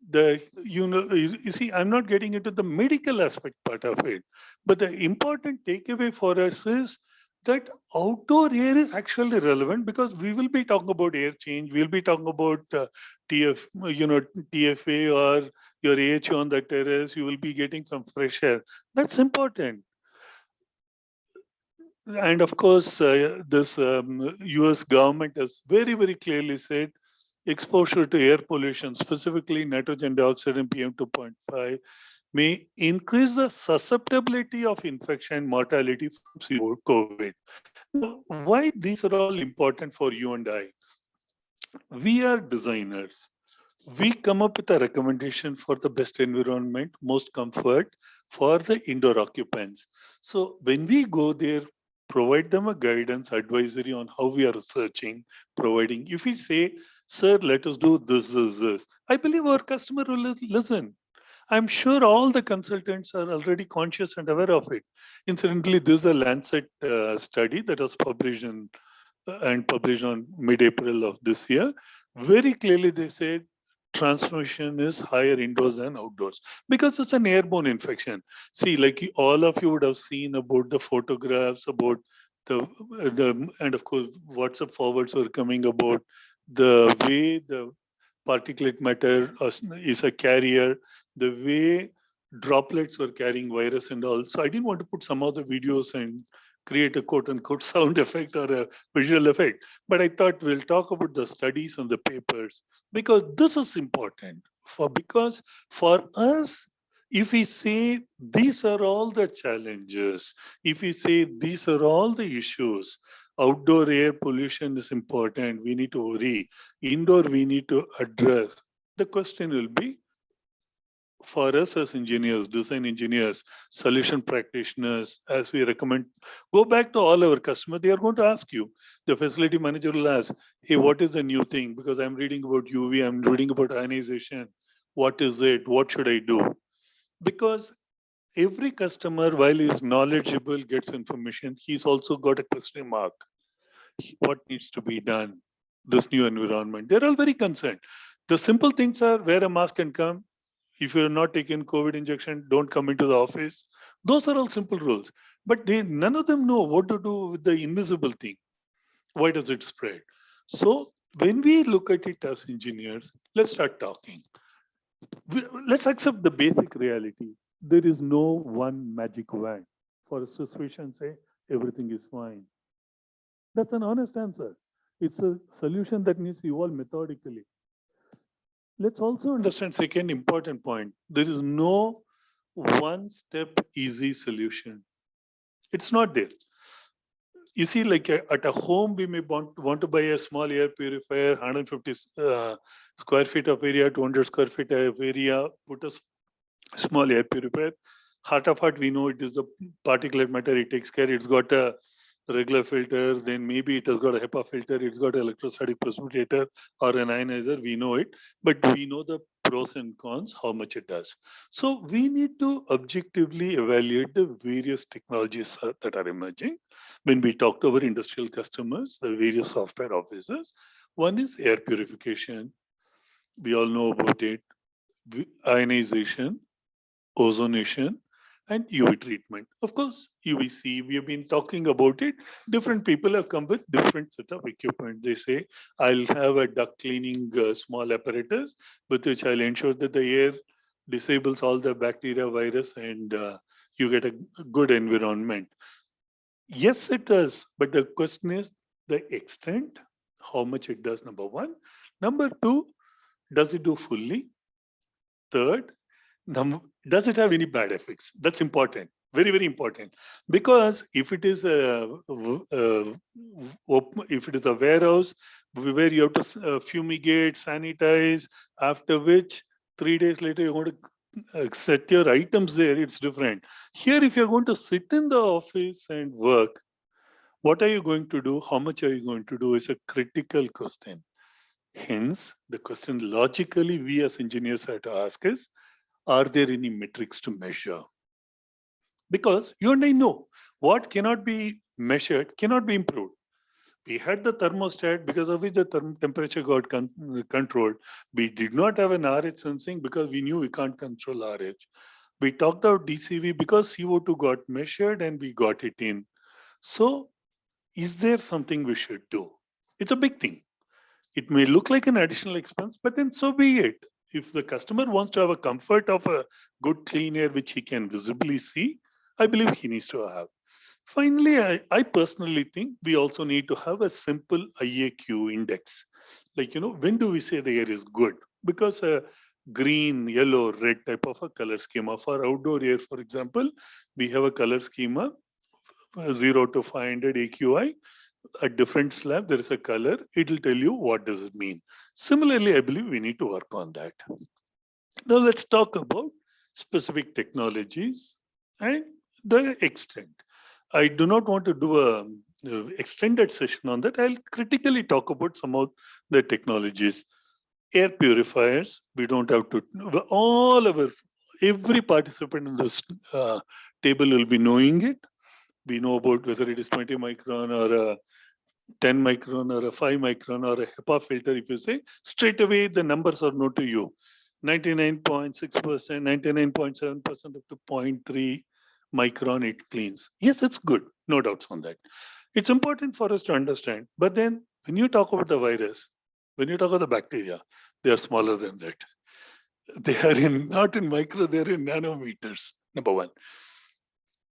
the, you see, I'm not getting into the medical aspect part of it. But the important takeaway for us is that outdoor air is actually relevant because we will be talking about air change. We'll be talking about TFA or your AHU on the terrace. You will be getting some fresh air. That's important. And of course, this US government has very, very clearly said exposure to air pollution, specifically nitrogen dioxide and PM 2.5, may increase the susceptibility of infection and mortality from COVID. Now, why these are all important for you and I? We are designers. We come up with a recommendation for the best environment, most comfort for the indoor occupants. So when we go there, provide them a guidance, advisory on how we are researching, providing. If we say, sir, let us do this, I believe our customer will listen. I'm sure all the consultants are already conscious and aware of it. Incidentally, this is a Lancet study that was published on mid-April of this year. Very clearly, they said transmission is higher indoors than outdoors because it's an airborne infection. See, like all of you would have seen about the photographs, about the and of course, WhatsApp forwards were coming about the way the particulate matter is a carrier, the way droplets were carrying virus and all. So I didn't want to put some of the videos and create a quote unquote sound effect or a visual effect. But I thought we'll talk about the studies and the papers because this is important because for us, if we say these are all the challenges, if we say these are all the issues, outdoor air pollution is important, we need to worry. Indoor, we need to address. The question will be, for us as engineers, design engineers, solution practitioners, as we recommend, go back to all our customers. They are going to ask you. The facility manager will ask, hey, what is the new thing? Because I'm reading about UV, I'm reading about ionization. What is it? What should I do? Because every customer, while he's knowledgeable, gets information, he's also got a question mark. What needs to be done? This new environment. They're all very concerned. The simple things are wear a mask and come. If you're not taking COVID injection, don't come into the office. Those are all simple rules. But none of them know what to do with the invisible thing. Why does it spread? So when we look at it as engineers, let's start talking. Let's accept the basic reality. There is no one magic wand for a situation say everything is fine. That's an honest answer. It's a solution that needs to evolve methodically. Let's also understand second important point. There is no one-step easy solution. It's not there. You see, like at a home, we may want to buy a small air purifier, 150 square feet of area, 200 square feet of area, put a small air purifier. Heart of heart, we know it is the particulate matter, it takes care. It's got a regular filter, then maybe it has got a HEPA filter, it's got an electrostatic precipitator or an ionizer, we know it, but we know the pros and cons, how much it does. So we need to objectively evaluate the various technologies that are emerging. When we talk to our industrial customers, the various software officers, one is air purification. We all know about it. Ionization, ozonation, and UV treatment. Of course, UVC, we have been talking about it. Different people have come with different set of equipment. They say, I'll have a duct cleaning small apparatus with which I'll ensure that the air disables all the bacteria, virus, and you get a good environment. Yes, it does. But the question is the extent, how much it does, number one. Number two, does it do fully? Third, does it have any bad effects? That's important, very, very important. Because if it is a warehouse where you have to fumigate, sanitize, after which 3 days later you're going to set your items there, it's different. Here, if you're going to sit in the office and work, what are you going to do? How much are you going to do is a critical question. Hence, the question logically we as engineers have to ask is, are there any metrics to measure? Because you and I know what cannot be measured cannot be improved. We had the thermostat because of which the temperature got controlled. We did not have an RH sensing because we knew we can't control RH. We talked about DCV because CO2 got measured and we got it in. So is there something we should do? It's a big thing. It may look like an additional expense, but then so be it. If the customer wants to have a comfort of a good clean air, which he can visibly see, I believe he needs to have. Finally, I personally think we also need to have a simple IAQ index. Like, when do we say the air is good? Because a green, yellow, red type of a color schema for outdoor air, for example, we have a color schema, 0 to 500 AQI. A different slab, there is a color, it will tell you what does it mean. Similarly, I believe we need to work on that. Now let's talk about specific technologies and the extent. I do not want to do a extended session on that. I'll critically talk about some of the technologies. Air purifiers, we don't have to, every participant in this table will be knowing it. We know about whether it is 20 micron or a 10 micron or a 5 micron or a HEPA filter. If you say, straight away, the numbers are known to you. 99.6%, 99.7% up to 0.3 micron it cleans. Yes, it's good. No doubts on that. It's important for us to understand. But then when you talk about the virus, when you talk about the bacteria, they are smaller than that. They are not in micro, they're in nanometers, number one.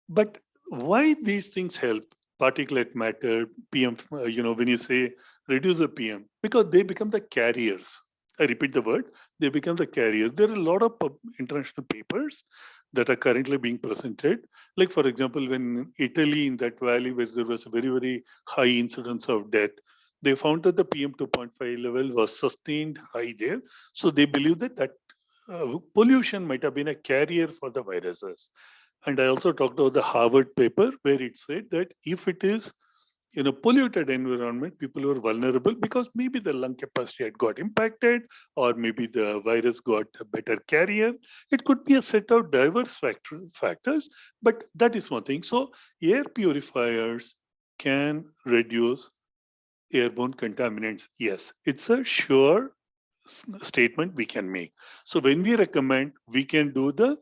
But why these things help? Particulate matter, PM, when you say reduce the PM, because they become the carriers. I repeat the word, they become the carrier. There are a lot of international papers that are currently being presented. Like, for example, when Italy, in that valley where there was a very, very high incidence of death, they found that the PM 2.5 level was sustained high there. So they believe that pollution might have been a carrier for the viruses. And I also talked about the Harvard paper where it said that if it is in a polluted environment, people were vulnerable because maybe the lung capacity had got impacted or maybe the virus got a better carrier. It could be a set of diverse factors, but that is one thing. So air purifiers can reduce airborne contaminants. Yes, it's a sure statement we can make. So when we recommend, we can do the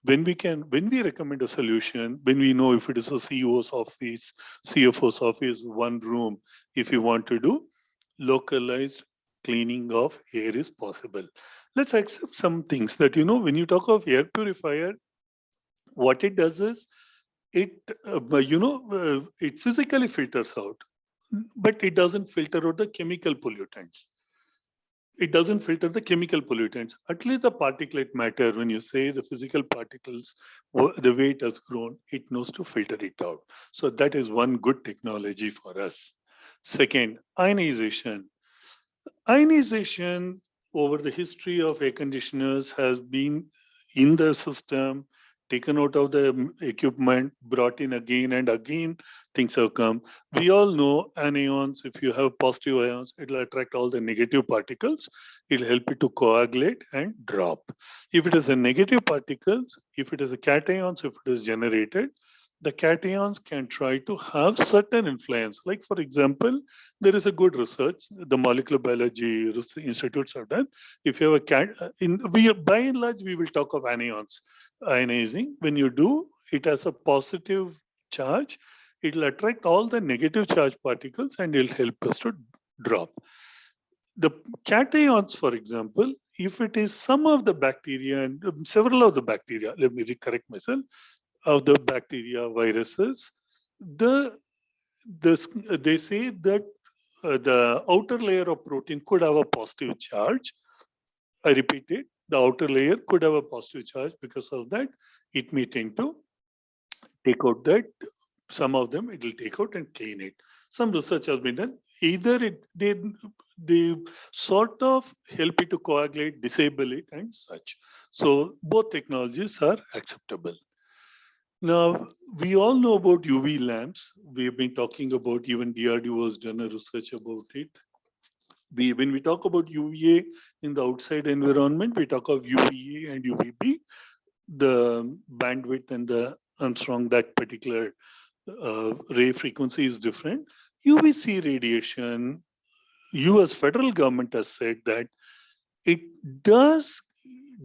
when we recommend a solution, when we know if it is a CEO's office, CFO's office, one room, if you want to do localized cleaning of air is possible. Let's accept some things that, when you talk of air purifier, what it does is it physically filters out. but it doesn't filter out the chemical pollutants. It doesn't filter the chemical pollutants. At least the particulate matter, when you say the physical particles, the way it has grown, it knows to filter it out. So that is one good technology for us. Second, ionization. Ionization over the history of air conditioners has been in the system, taken out of the equipment, brought in again and again, things have come. We all know anions, if you have positive ions, it will attract all the negative particles. It will help it to coagulate and drop. If it is a negative particles, if it is a cations, if it is generated, the cations can try to have certain influence. Like for example, there is a good research, the molecular biology institutes have done. If you have a by and large, we will talk of anions, ionizing. When you do, it has a positive charge. It will attract all the negative charge particles and it will help us to drop. The cations, for example, if it is some of the bacteria and several of the bacteria, let me correct myself, of the bacteria, viruses, they say that the outer layer of protein could have a positive charge. I repeat it, the outer layer could have a positive charge. Because of that, it may tend to take out that. Some of them it will take out and clean it. Some research has been done. Either they sort of help it to coagulate, disable it, and such. So both technologies are acceptable. Now, we all know about UV lamps. We've been talking about, even DRDO has done a research about it. When we talk about UVA in the outside environment, we talk of UVA and UVB, the bandwidth and the Armstrong, that particular ray frequency is different. UVC radiation, US federal government has said that it does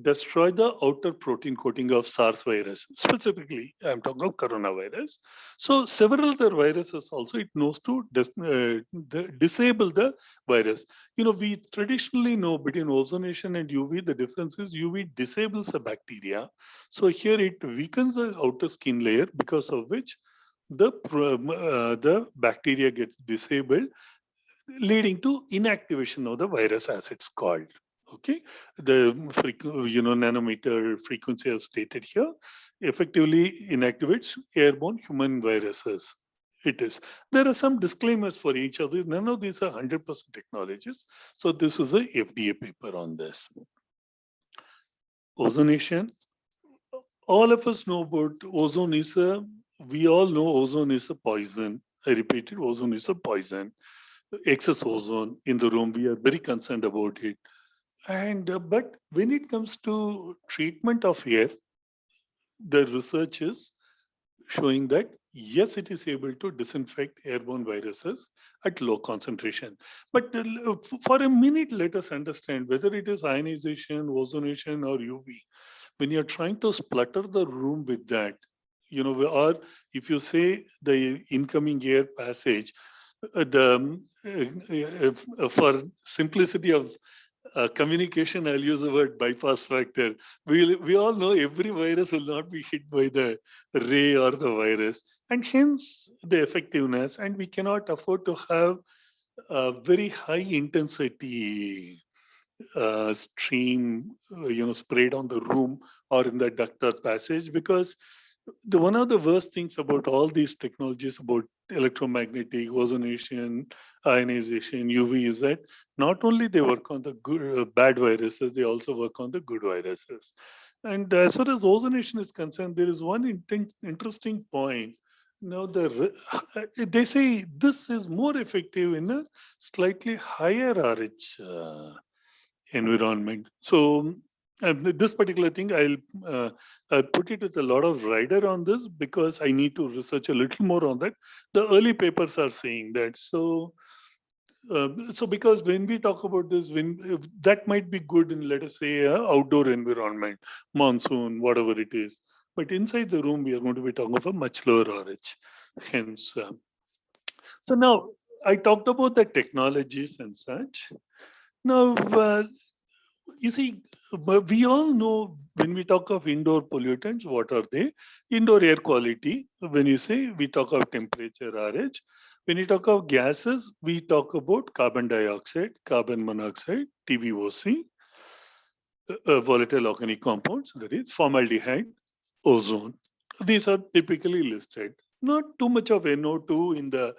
destroy the outer protein coating of SARS virus. Specifically, I'm talking of coronavirus. So several other viruses also, it knows to disable the virus. You know, we traditionally know between ozonation and UV, the difference is UV disables the bacteria. So here it weakens the outer skin layer, because of which the bacteria gets disabled, leading to inactivation of the virus, as it's called. Okay, the nanometer frequency as stated here effectively inactivates airborne human viruses. It is. There are some disclaimers for each other. None of these are 100% technologies. So this is a FDA paper on this. Ozonation. All of us know about ozone is we all know ozone is a poison. I repeat it, ozone is a poison. Excess ozone in the room, we are very concerned about it. And but when it comes to treatment of air, the research is showing that yes, it is able to disinfect airborne viruses at low concentration. But for a minute, let us understand whether it is ionization, ozonation, or UV. When you're trying to splutter the room with that, you know, or if you say the incoming air passage, for simplicity of communication, I'll use the word bypass factor. We all know every virus will not be hit by the ray or the virus, and hence the effectiveness. And we cannot afford to have a very high intensity stream, sprayed on the room or in the duct or passage, because one of the worst things about all these technologies about electromagnetic, ozonation, ionization, UV is that not only they work on the good, bad viruses, they also work on the good viruses. And as far as ozonation is concerned, there is one interesting point. Now, they say this is more effective in a slightly higher RH environment. So this particular thing, I'll put it with a lot of rider on this, because I need to research a little more on that. The early papers are saying that. So because when we talk about this, that might be good in, let us say, outdoor environment, monsoon, whatever it is. But inside the room, we are going to be talking of a much lower RH. Hence, so now I talked about the technologies and such. Now, you see, but we all know when we talk of indoor pollutants, what are they? Indoor air quality. When you say we talk of temperature, RH. When you talk of gases, we talk about carbon dioxide, carbon monoxide, TVOC, volatile organic compounds, that is formaldehyde, ozone. These are typically listed. Not too much of NO2 in the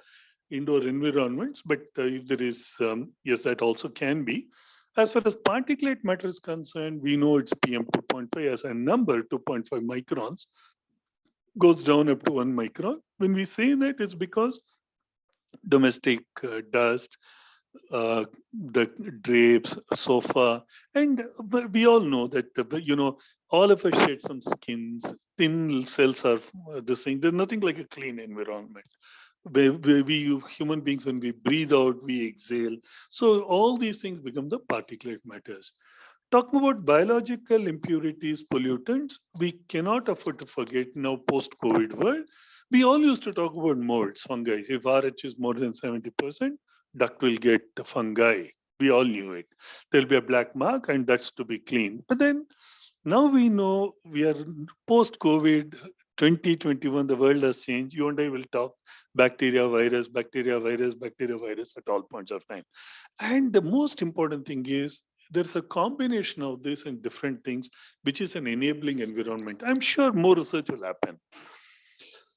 indoor environments, but if there is, yes, that also can be. As far as particulate matter is concerned, we know it's PM 2.5 as a number, 2.5 microns, goes down up to 1 micron. When we say that, it's because domestic dust, the drapes, sofa, and we all know that all of us shed some skins. Thin cells are this thing. There's nothing like a clean environment. We human beings, when we breathe out, we exhale. So all these things become the particulate matters. Talking about biological impurities, pollutants, we cannot afford to forget now post-COVID world. We all used to talk about molds, fungi. If RH is more than 70%, duct will get fungi. We all knew it. There'll be a black mark and that's to be cleaned. But then now we know we are post-COVID 2021, the world has changed. You and I will talk bacteria, virus, bacteria, virus, bacteria, virus at all points of time. And the most important thing is there's a combination of this and different things, which is an enabling environment. I'm sure more research will happen.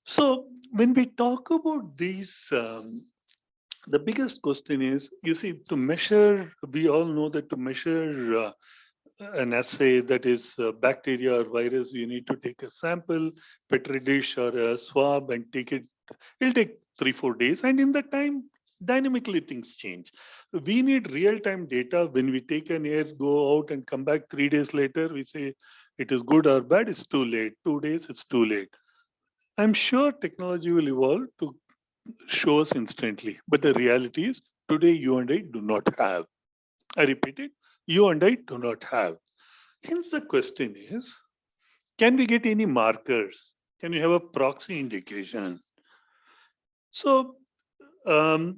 So when we talk about these, the biggest question is, you see, to measure, we all know that to measure an assay that is bacteria or virus, you need to take a sample, petri dish or a swab and take it. It'll take 3-4 days. And in that time, dynamically things change. We need real-time data. When we take an air, go out and come back 3 days later, we say it is good or bad, it's too late. 2 days, it's too late. I'm sure technology will evolve to show us instantly. But the reality is today you and I do not have. I repeat it, you and I do not have. Hence the question is, can we get any markers? Can we have a proxy indication? So I,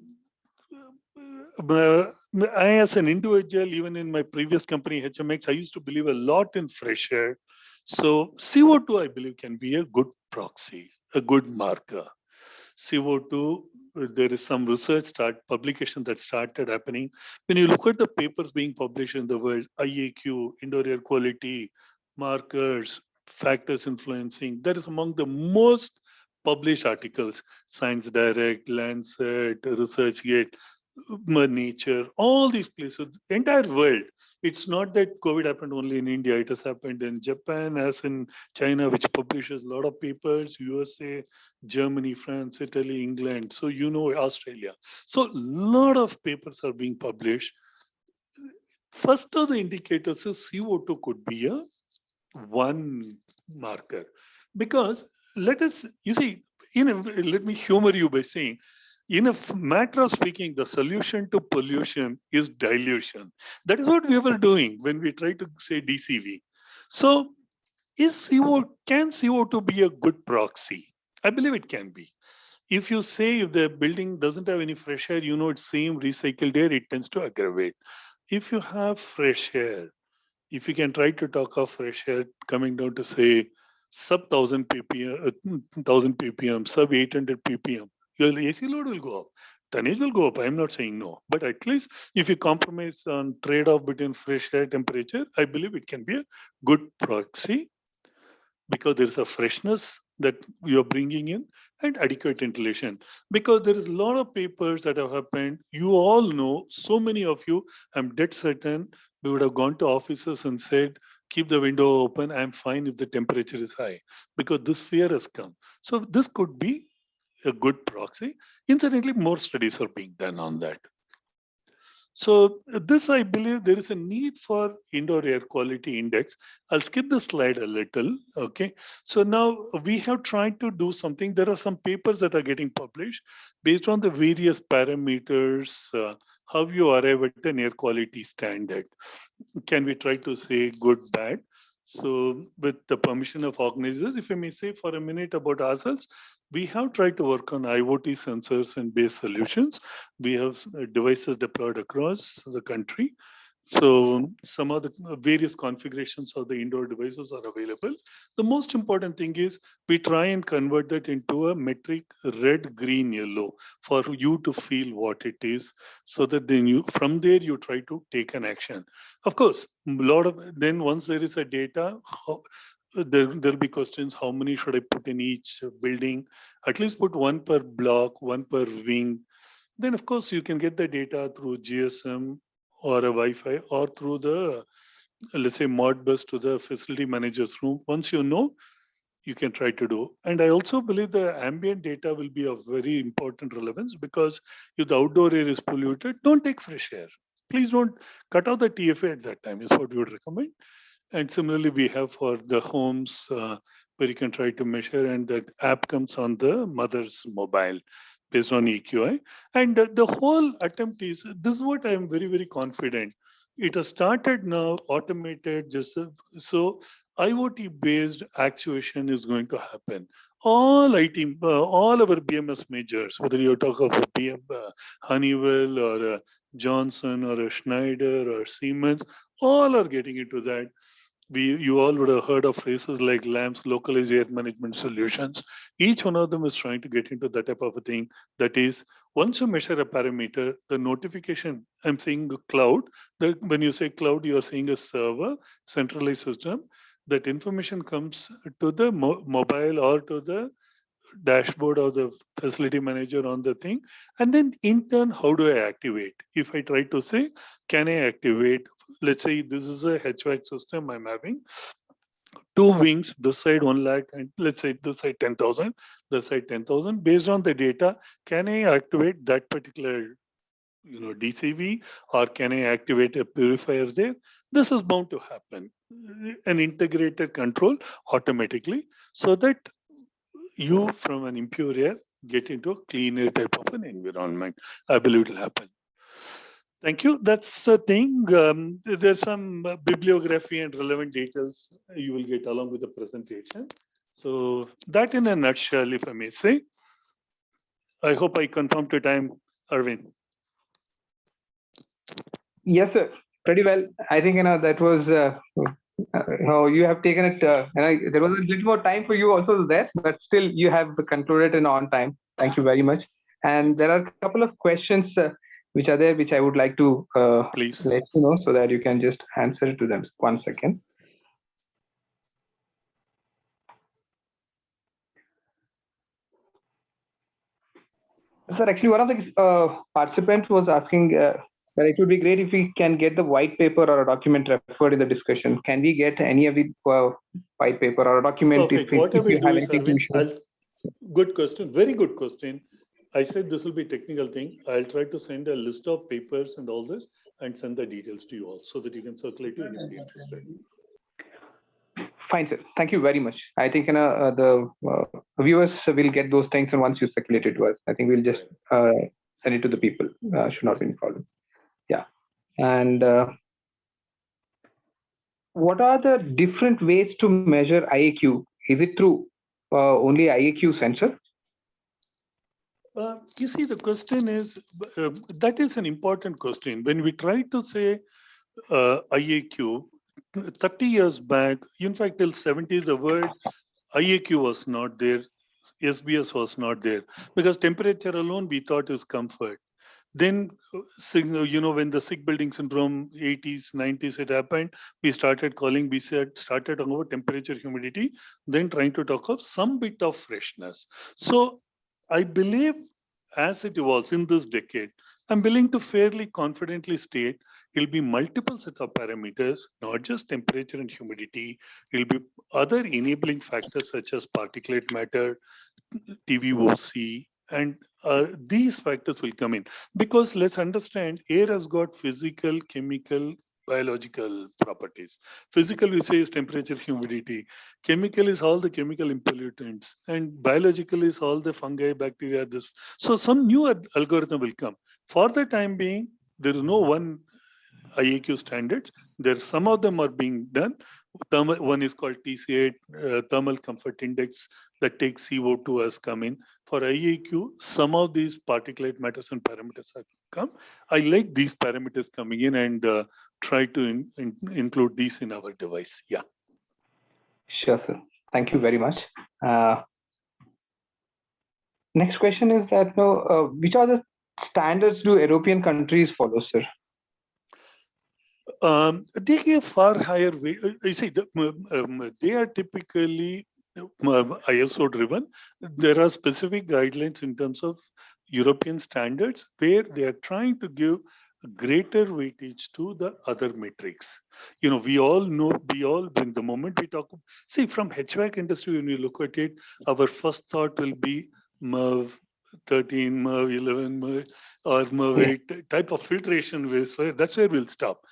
as an individual, even in my previous company, HMX, I used to believe a lot in fresh air. So CO2, I believe, can be a good proxy, a good marker. CO2, there is some research publication that started happening. When you look at the papers being published in the world, IAQ, indoor air quality, markers, factors influencing, that is among the most published articles. Science Direct, Lancet, ResearchGate, Nature, all these places, entire world. It's not that COVID happened only in India. It has happened in Japan, as in China, which publishes a lot of papers, USA, Germany, France, Italy, England. So Australia. So a lot of papers are being published. First of the indicators is CO2 could be a one marker. Because let me humor you by saying, in a matter of speaking, the solution to pollution is dilution. That is what we were doing when we try to say DCV. So can CO2 be a good proxy? I believe it can be. If you say if the building doesn't have any fresh air, it's same recycled air, it tends to aggravate. If you have fresh air, if you can try to talk of fresh air coming down to say sub 1000 ppm, sub 800 ppm, your AC load will go up. Tonnage will go up. I'm not saying no. But at least if you compromise on trade-off between fresh air temperature, I believe it can be a good proxy because there is a freshness that you're bringing in and adequate ventilation. Because there is a lot of papers that have happened. You all know, so many of you, I'm dead certain, we would have gone to offices and said, keep the window open. I'm fine if the temperature is high, because this fear has come. So this could be a good proxy. Incidentally, more studies are being done on that. So this, I believe there is a need for indoor air quality index. I'll skip the slide a little, okay? So now we have tried to do something. There are some papers that are getting published based on the various parameters, how you arrive at an air quality standard. Can we try to say good, bad? So with the permission of organizers, if I may say for a minute about ourselves, we have tried to work on IoT sensors and base solutions. We have devices deployed across the country. So some of the various configurations of the indoor devices are available. The most important thing is we try and convert that into a metric red, green, yellow for you to feel what it is, so that then you from there you try to take an action. Of course, then once there is a data, there'll be questions: how many should I put in each building? At least put one per block, one per wing. Then of course you can get the data through GSM or a Wi-Fi or through the, let's say, Modbus to the facility manager's room. Once you know, you can try to do. And I also believe the ambient data will be of very important relevance, because if the outdoor air is polluted, don't take fresh air. Please don't cut out the TFA at that time, is what we would recommend. And similarly, we have for the homes where you can try to measure, and that app comes on the mother's mobile based on EQI. And the whole attempt is, this is what I am very, very confident. It has started now, automated, so IoT based actuation is going to happen. All all our BMS majors, whether you talk of a Honeywell or a Johnson or a Schneider or Siemens, all are getting into that. You all would have heard of phrases like LAMPS, localized air management solutions. Each one of them is trying to get into that type of a thing. That is, once you measure a parameter, the notification, I'm saying cloud, when you say cloud, you are saying a server, centralized system, that information comes to the mobile or to the dashboard of the facility manager on the thing. And then in turn, how do I activate? If I try to say, can I activate, let's say this is a HVAC system I'm having, 2 wings, this side 1 lakh, and let's say this side 10,000, this side 10,000. Based on the data, can I activate that particular DCV, or can I activate a purifier there? This is bound to happen. An integrated control automatically, so that you from an impure air get into a cleaner type of an environment. I believe it will happen. Thank you. That's the thing. There's some bibliography and relevant details you will get along with the presentation. So that in a nutshell, if I may say. I hope I confirmed to time, Arvind. Yes, sir. Pretty well. I think that was you have taken it. There was a little more time for you also there, but still you have concluded in on time. Thank you very much. And there are a couple of questions which are there, which I would like to Please let you know, so that you can just answer to them. 1 second. Sir, actually, one of the participants was asking that it would be great if we can get the white paper or a document referred in the discussion. Can we get any of the white paper or a document? Perfect. If What I will you do have is, anything Arvind, good question, very good question. I said this will be a technical thing. I'll try to send a list of papers and all this and send the details to you all so that you can circulate to anybody interested. Fine, sir. Thank you very much. I think the viewers will get those things, and once you circulate it to us, I think we'll just send it to the people. Should not be any problem. Yeah. And what are the different ways to measure IAQ? Is it through only IAQ sensor? You see, the question is, that is an important question. When we try to say IAQ, 30 years back, in fact, till 70s, the word IAQ was not there. SBS was not there, because temperature alone we thought is comfort. Then, when the sick building syndrome, 80s, 90s, it happened, we started talking about temperature, humidity, then trying to talk of some bit of freshness. So I believe as it evolves in this decade, I'm willing to fairly confidently state it'll be multiple set of parameters, not just temperature and humidity. It'll be other enabling factors such as particulate matter, TVOC, and these factors will come in. Because let's understand, air has got physical, chemical, biological properties. Physical, we say, is temperature, humidity. Chemical is all the chemical pollutants, and biological is all the fungi, bacteria. So some new algorithm will come. For the time being, there is no one IAQ standards. Some of them are being done. One is called TC8, Thermal Comfort Index, that takes CO2 has come in. For IAQ, some of these particulate matters and parameters have come. I like these parameters coming in and try to include these in our device. Yeah. Sure, sir. Thank you very much. Next question is that which are the standards do European countries follow, sir? They give far higher weight. You see, they are typically ISO driven. There are specific guidelines in terms of European standards where they are trying to give greater weightage to the other metrics. You know, we all know, when the moment we talk, see, from HVAC industry, when we look at it, our first thought will be MERV 13, MERV 11, MERV, or MERV 8 type of filtration ways. That's where we'll stop.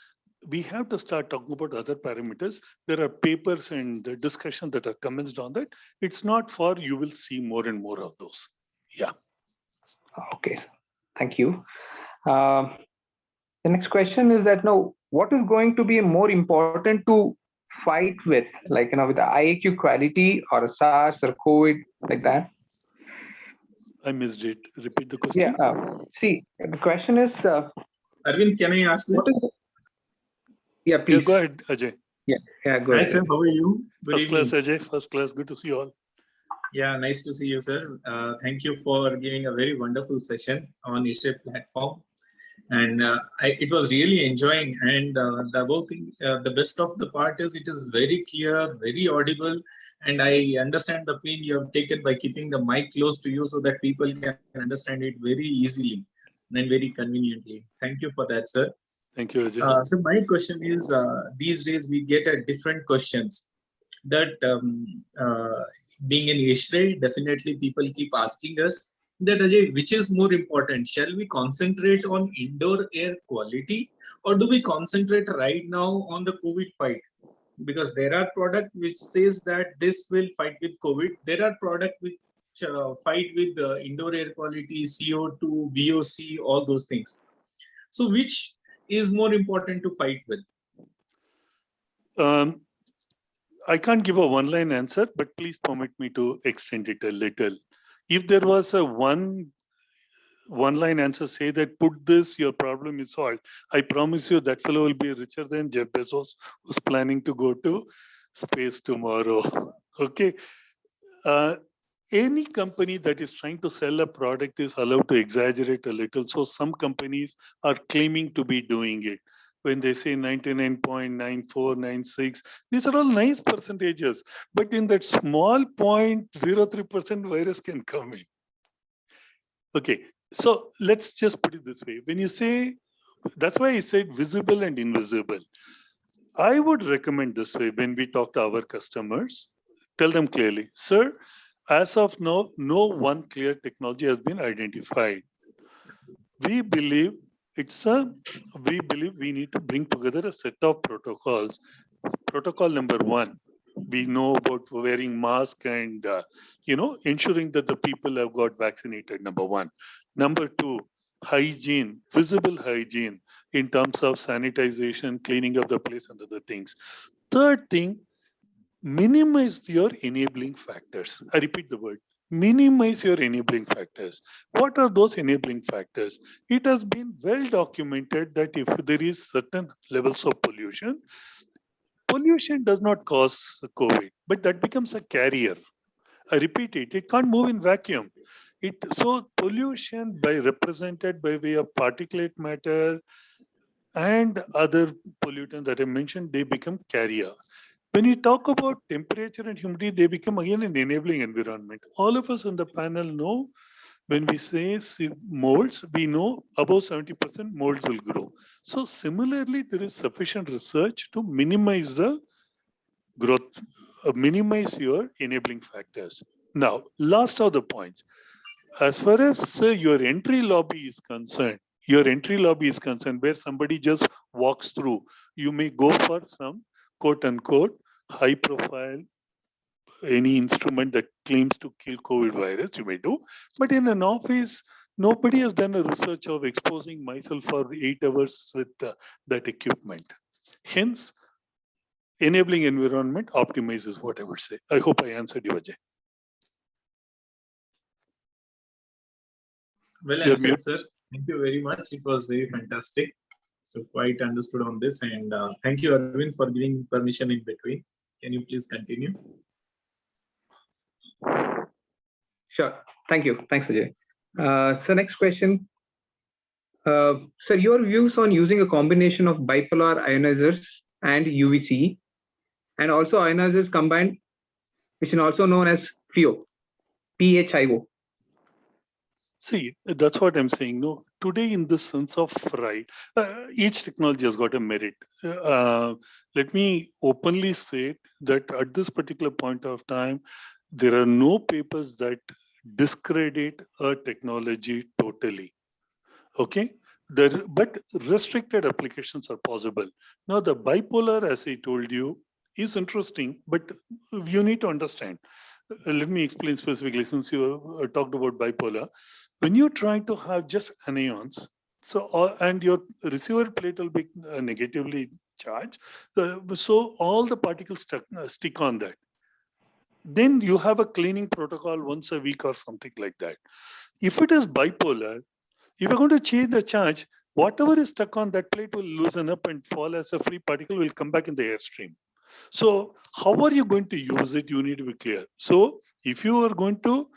We have to start talking about other parameters. There are papers and discussions that are commenced on that. It's not far, you will see more and more of those. Yeah. Okay, thank you. The next question is that what is going to be more important to fight with, like, with the IAQ quality or SARS or COVID, like that? I missed it. Repeat the question. Yeah. See, the question is. Arvind, can I ask this? Yeah, please. Yeah, go ahead, Ajay. Yeah, go ahead. Hi, sir. How are you? Good First evening. class, Ajay. First class. Good to see you all. Yeah, nice to see you, sir. Thank you for giving a very wonderful session on Ishay platform. And it was really enjoying. And the best of the part is it is very clear, very audible. And I understand the pain you have taken by keeping the mic close to you so that people can understand it very easily and very conveniently. Thank you for that, sir. Thank you, Ajay. So my question is, these days we get different questions that being in Israel, definitely people keep asking us that, Ajay, which is more important? Shall we concentrate on indoor air quality or do we concentrate right now on the COVID fight? Because there are products which says that this will fight with COVID. There are products which fight with indoor air quality, CO2, VOC, all those things. So which is more important to fight with? I can't give a one-line answer, but please permit me to extend it a little. If there was a one-line answer, say that put this, your problem is solved. I promise you that fellow will be richer than Jeff Bezos, who's planning to go to space tomorrow. Okay. Any company that is trying to sell a product is allowed to exaggerate a little. So some companies are claiming to be doing it. When they say 99.9496, these are all nice percentages. But in that small 0.03% virus can come in. Okay, so let's just put it this way. When you say, that's why I said visible and invisible. I would recommend this way when we talk to our customers, tell them clearly, sir, as of now, no one clear technology has been identified. We believe we need to bring together a set of protocols. Protocol number one, we know about wearing mask and ensuring that the people have got vaccinated, number one. Number two, hygiene, visible hygiene in terms of sanitization, cleaning of the place and other things. Third thing, minimize your enabling factors. I repeat the word, minimize your enabling factors. What are those enabling factors? It has been well documented that if there is certain levels of pollution does not cause COVID, but that becomes a carrier. I repeat it, it can't move in vacuum. So pollution represented by way of particulate matter and other pollutants that I mentioned, they become carrier. When we talk about temperature and humidity, they become again an enabling environment. All of us on the panel know when we say molds, we know above 70% molds will grow. So similarly, there is sufficient research to minimize the growth, minimize your enabling factors. Now, last of the points. As far as your entry lobby is concerned, where somebody just walks through, you may go for some quote unquote high profile, any instrument that claims to kill COVID virus, you may do. But in an office, nobody has done a research of exposing myself for 8 hours with that equipment. Hence, enabling environment optimizes what I would say. I hope I answered you, Ajay. Well You're answered, mute. sir. Thank you very much. It was very fantastic. So quite understood on this, and thank you, Arvind, for giving permission in between. Can you please continue? Sure. Thank you. Thanks, Ajay. So next question. Sir, your views on using a combination of bipolar ionizers and UVC, and also ionizers combined, which is also known as PHIO, PHIO. See, that's what I'm saying. No, today in the sense of right, each technology has got a merit. Let me openly say that at this particular point of time, there are no papers that discredit a technology totally. Okay, but restricted applications are possible. Now, the bipolar, as I told you, is interesting, but you need to understand. Let me explain specifically, since you talked about bipolar. When you try to have just anions, so and your receiver plate will be negatively charged, so all the particles stick on that. Then you have a cleaning protocol once a week or something like that. If it is bipolar, if you're going to change the charge, whatever is stuck on that plate will loosen up and fall as a free particle will come back in the airstream. So how are you going to use it? You need to be clear. So if you are going to,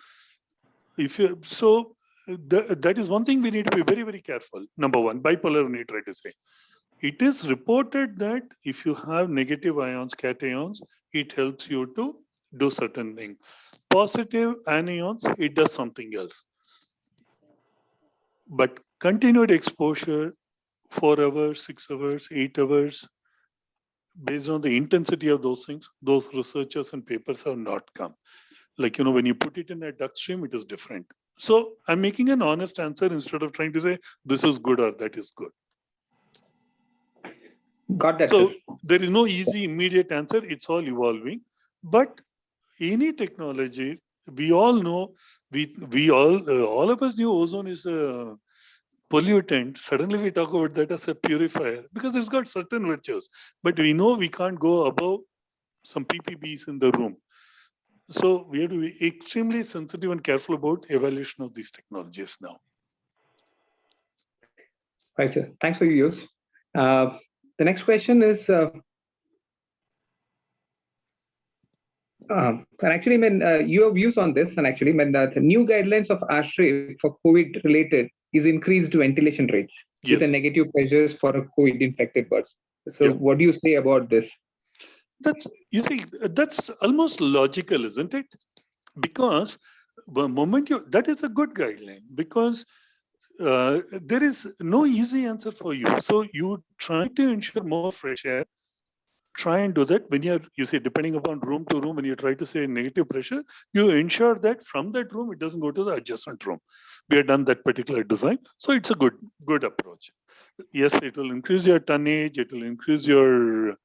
that is one thing we need to be very, very careful. Number one, bipolar, we need to try to say. It is reported that if you have negative ions, cations, it helps you to do certain things. Positive anions, it does something else. But continued exposure, 4 hours, 6 hours, 8 hours, based on the intensity of those things, those researchers and papers have not come. Like, when you put it in a duct stream, it is different. So I'm making an honest answer instead of trying to say this is good or that is good. Got that. So sir. there is no easy immediate answer. It's all evolving. But any technology, we all know, we all of us knew ozone is a pollutant. Suddenly we talk about that as a purifier because it's got certain virtues. But we know we can't go above some ppbs in the room. So we have to be extremely sensitive and careful about evaluation of these technologies now. Right, sir. Thanks for your use. The next question is, and actually, your views on this, and actually, the new guidelines of ASHRAE for COVID related is increased ventilation rates with the negative pressures for COVID infected birds. So, what do you say about this? That's almost logical, isn't it? Because the moment that is a good guideline, because there is no easy answer for you. So you try to ensure more fresh air, try and do that. When you say, depending upon room to room, when you try to say negative pressure, you ensure that from that room, it doesn't go to the adjacent room. We have done that particular design. So it's a good approach. Yes, it will increase your tonnage, it will increase your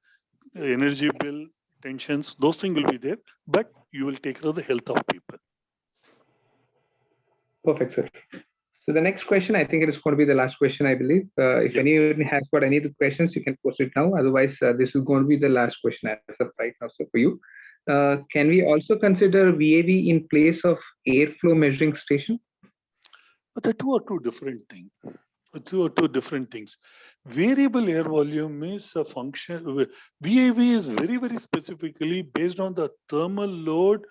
energy bill, tensions, those things will be there, but you will take care of the health of people. Perfect, sir. So the next question, I think it is going to be the last question, I believe. If anyone has got any other questions, you can post it now. Otherwise, this is going to be the last question as of right now, sir, for you. Can we also consider VAV in place of airflow measuring station? But the two are two different things. Two different things. Variable air volume is a function. VAV is very, very specifically based on the thermal load,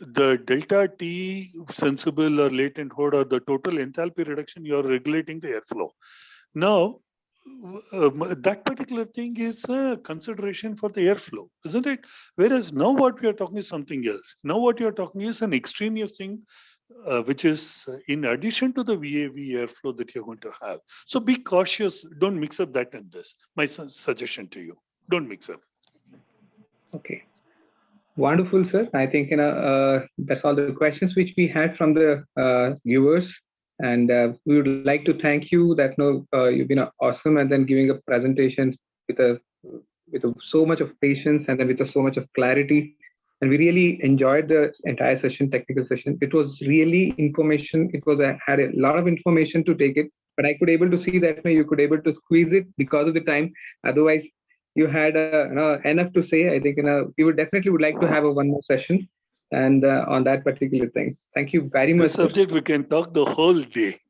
the delta T sensible or latent load, or the total enthalpy reduction. You are regulating the airflow. Now, that particular thing is a consideration for the airflow, isn't it? Whereas now what we are talking is something else. Now what you are talking is an extraneous thing, which is in addition to the VAV airflow that you're going to have. So be cautious. Don't mix up that and this. My suggestion to you, don't mix up. Okay. Wonderful, sir. I think that's all the questions which we had from the viewers. And we would like to thank you that you've been awesome and then giving a presentation with so much of patience and then with so much of clarity. And we really enjoyed the entire session, technical session. It was really information. It had a lot of information to take it, but I could able to see that you could able to squeeze it because of the time. Otherwise, you had enough to say. I think we would definitely like to have a one more session and on that particular thing. Thank you very much. This subject we can talk the whole day.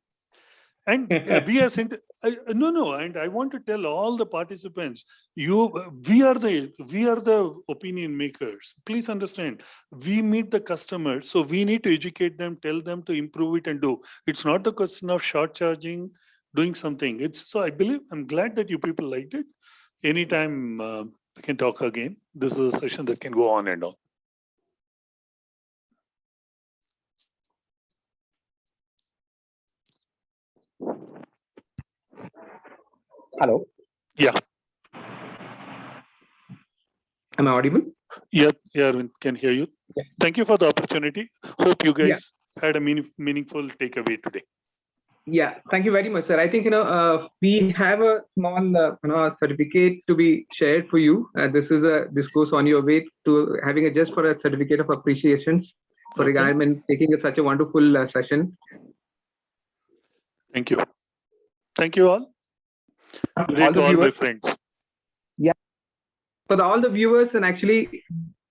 And we as and I want to tell all the participants, we are the opinion makers. Please understand, we meet the customer, so we need to educate them, tell them to improve it and do. It's not the question of short charging, doing something. I'm glad that you people liked it. Anytime we can talk again. This is a session that can go on and on. Hello. Yeah. Am I audible? Yeah, Arvind, can hear you. Yeah. Thank you for the opportunity. Hope you guys had a meaningful takeaway today. Yeah, thank you very much, sir. I think we have a small certificate to be shared for you. This goes on your way to having just for a certificate of appreciation for regarding taking such a wonderful session. Thank you. Thank you all. Great to all my friends. Yeah, for all the viewers, and actually,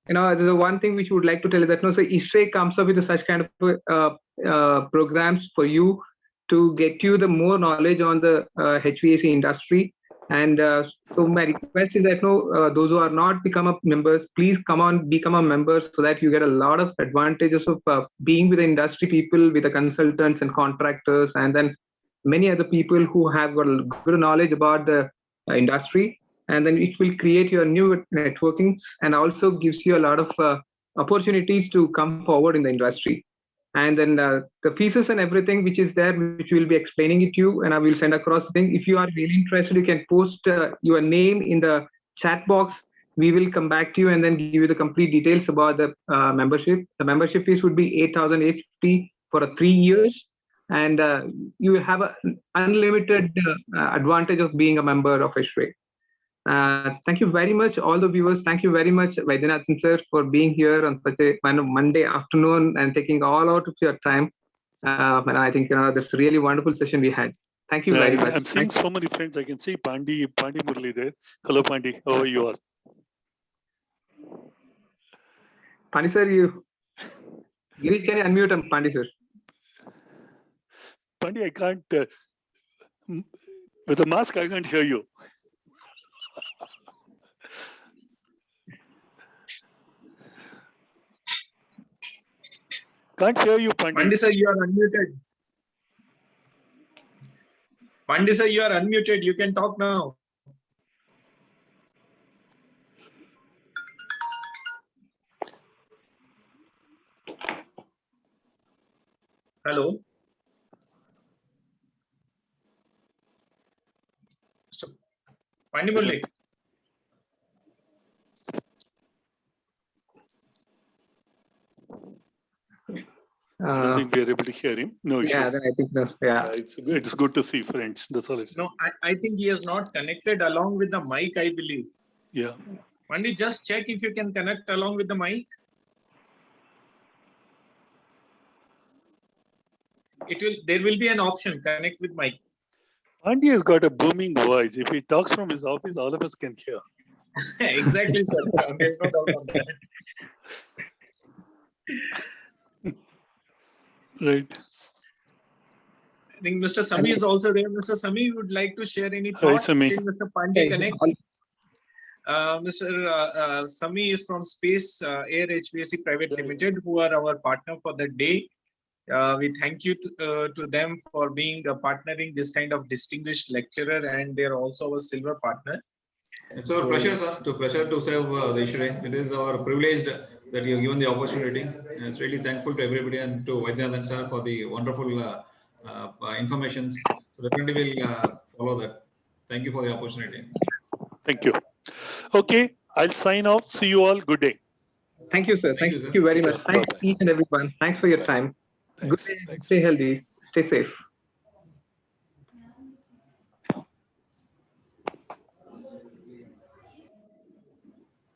the one thing which we would like to tell you that so ISRE comes up with such kind of programs for you to get you the more knowledge on the HVAC industry. And so my request is that those who are not become members, please become a member so that you get a lot of advantages of being with the industry people, with the consultants and contractors, and then many other people who have got good knowledge about the industry. And then it will create your new networking and also gives you a lot of opportunities to come forward in the industry. And then the pieces and everything which is there, which we'll be explaining it to you, and I will send across the thing. If you are really interested, you can post your name in the chat box. We will come back to you and then give you the complete details about the membership. The membership fees would be 8,850 for 3 years. And you have an unlimited advantage of being a member of ISRE. Thank you very much, all the viewers. Thank you very much, Vaidyanathan sir, for being here on such a Monday afternoon and taking all out of your time. And I think that's a really wonderful session we had. Thank you very much. I'm seeing so many friends. I can see Pandi Murli there. Hello, Pandi. How are you all? Pandi sir, Girish, can you unmute him, Pandi sir? Pandi, I can't. With a mask, I can't hear you. Can't hear you, Pandi. Pandi sir, you are unmuted. Pandi sir, you are unmuted. You can talk now. Hello. Pandi Murli. I don't think we are able to hear him. No issues. Yeah, then I think that's, yeah. It's good to see friends. That's all I'm saying. No, I think he has not connected along with the mic, I believe. Yeah. Pandi, just check if you can connect along with the mic. There will be an option, connect with mic. Pandi has got a booming voice. If he talks from his office, all of us can hear. Exactly, sir. There's no doubt on that. Right. I think Mr. Sami is also there. Mr. Sami would like to share any thoughts? Mr. Pandey connects. Mr. Sami is from Space Air HVAC Private Limited, who are our partner for the day. We thank you to them for being partnering this kind of distinguished lecturer, and they're also our silver partner. It's our pleasure, sir, to serve the ISRE. It is our privilege that you have given the opportunity. And it's really thankful to everybody and to Vaidyanathan sir for the wonderful information. So definitely we'll follow that. Thank you for the opportunity. Thank you. Okay, I'll sign off. See you all. Good day. Thank you, sir. Thank you very much. Thanks each and everyone. Thanks for your time. Thanks. Good day. Stay healthy. Stay safe.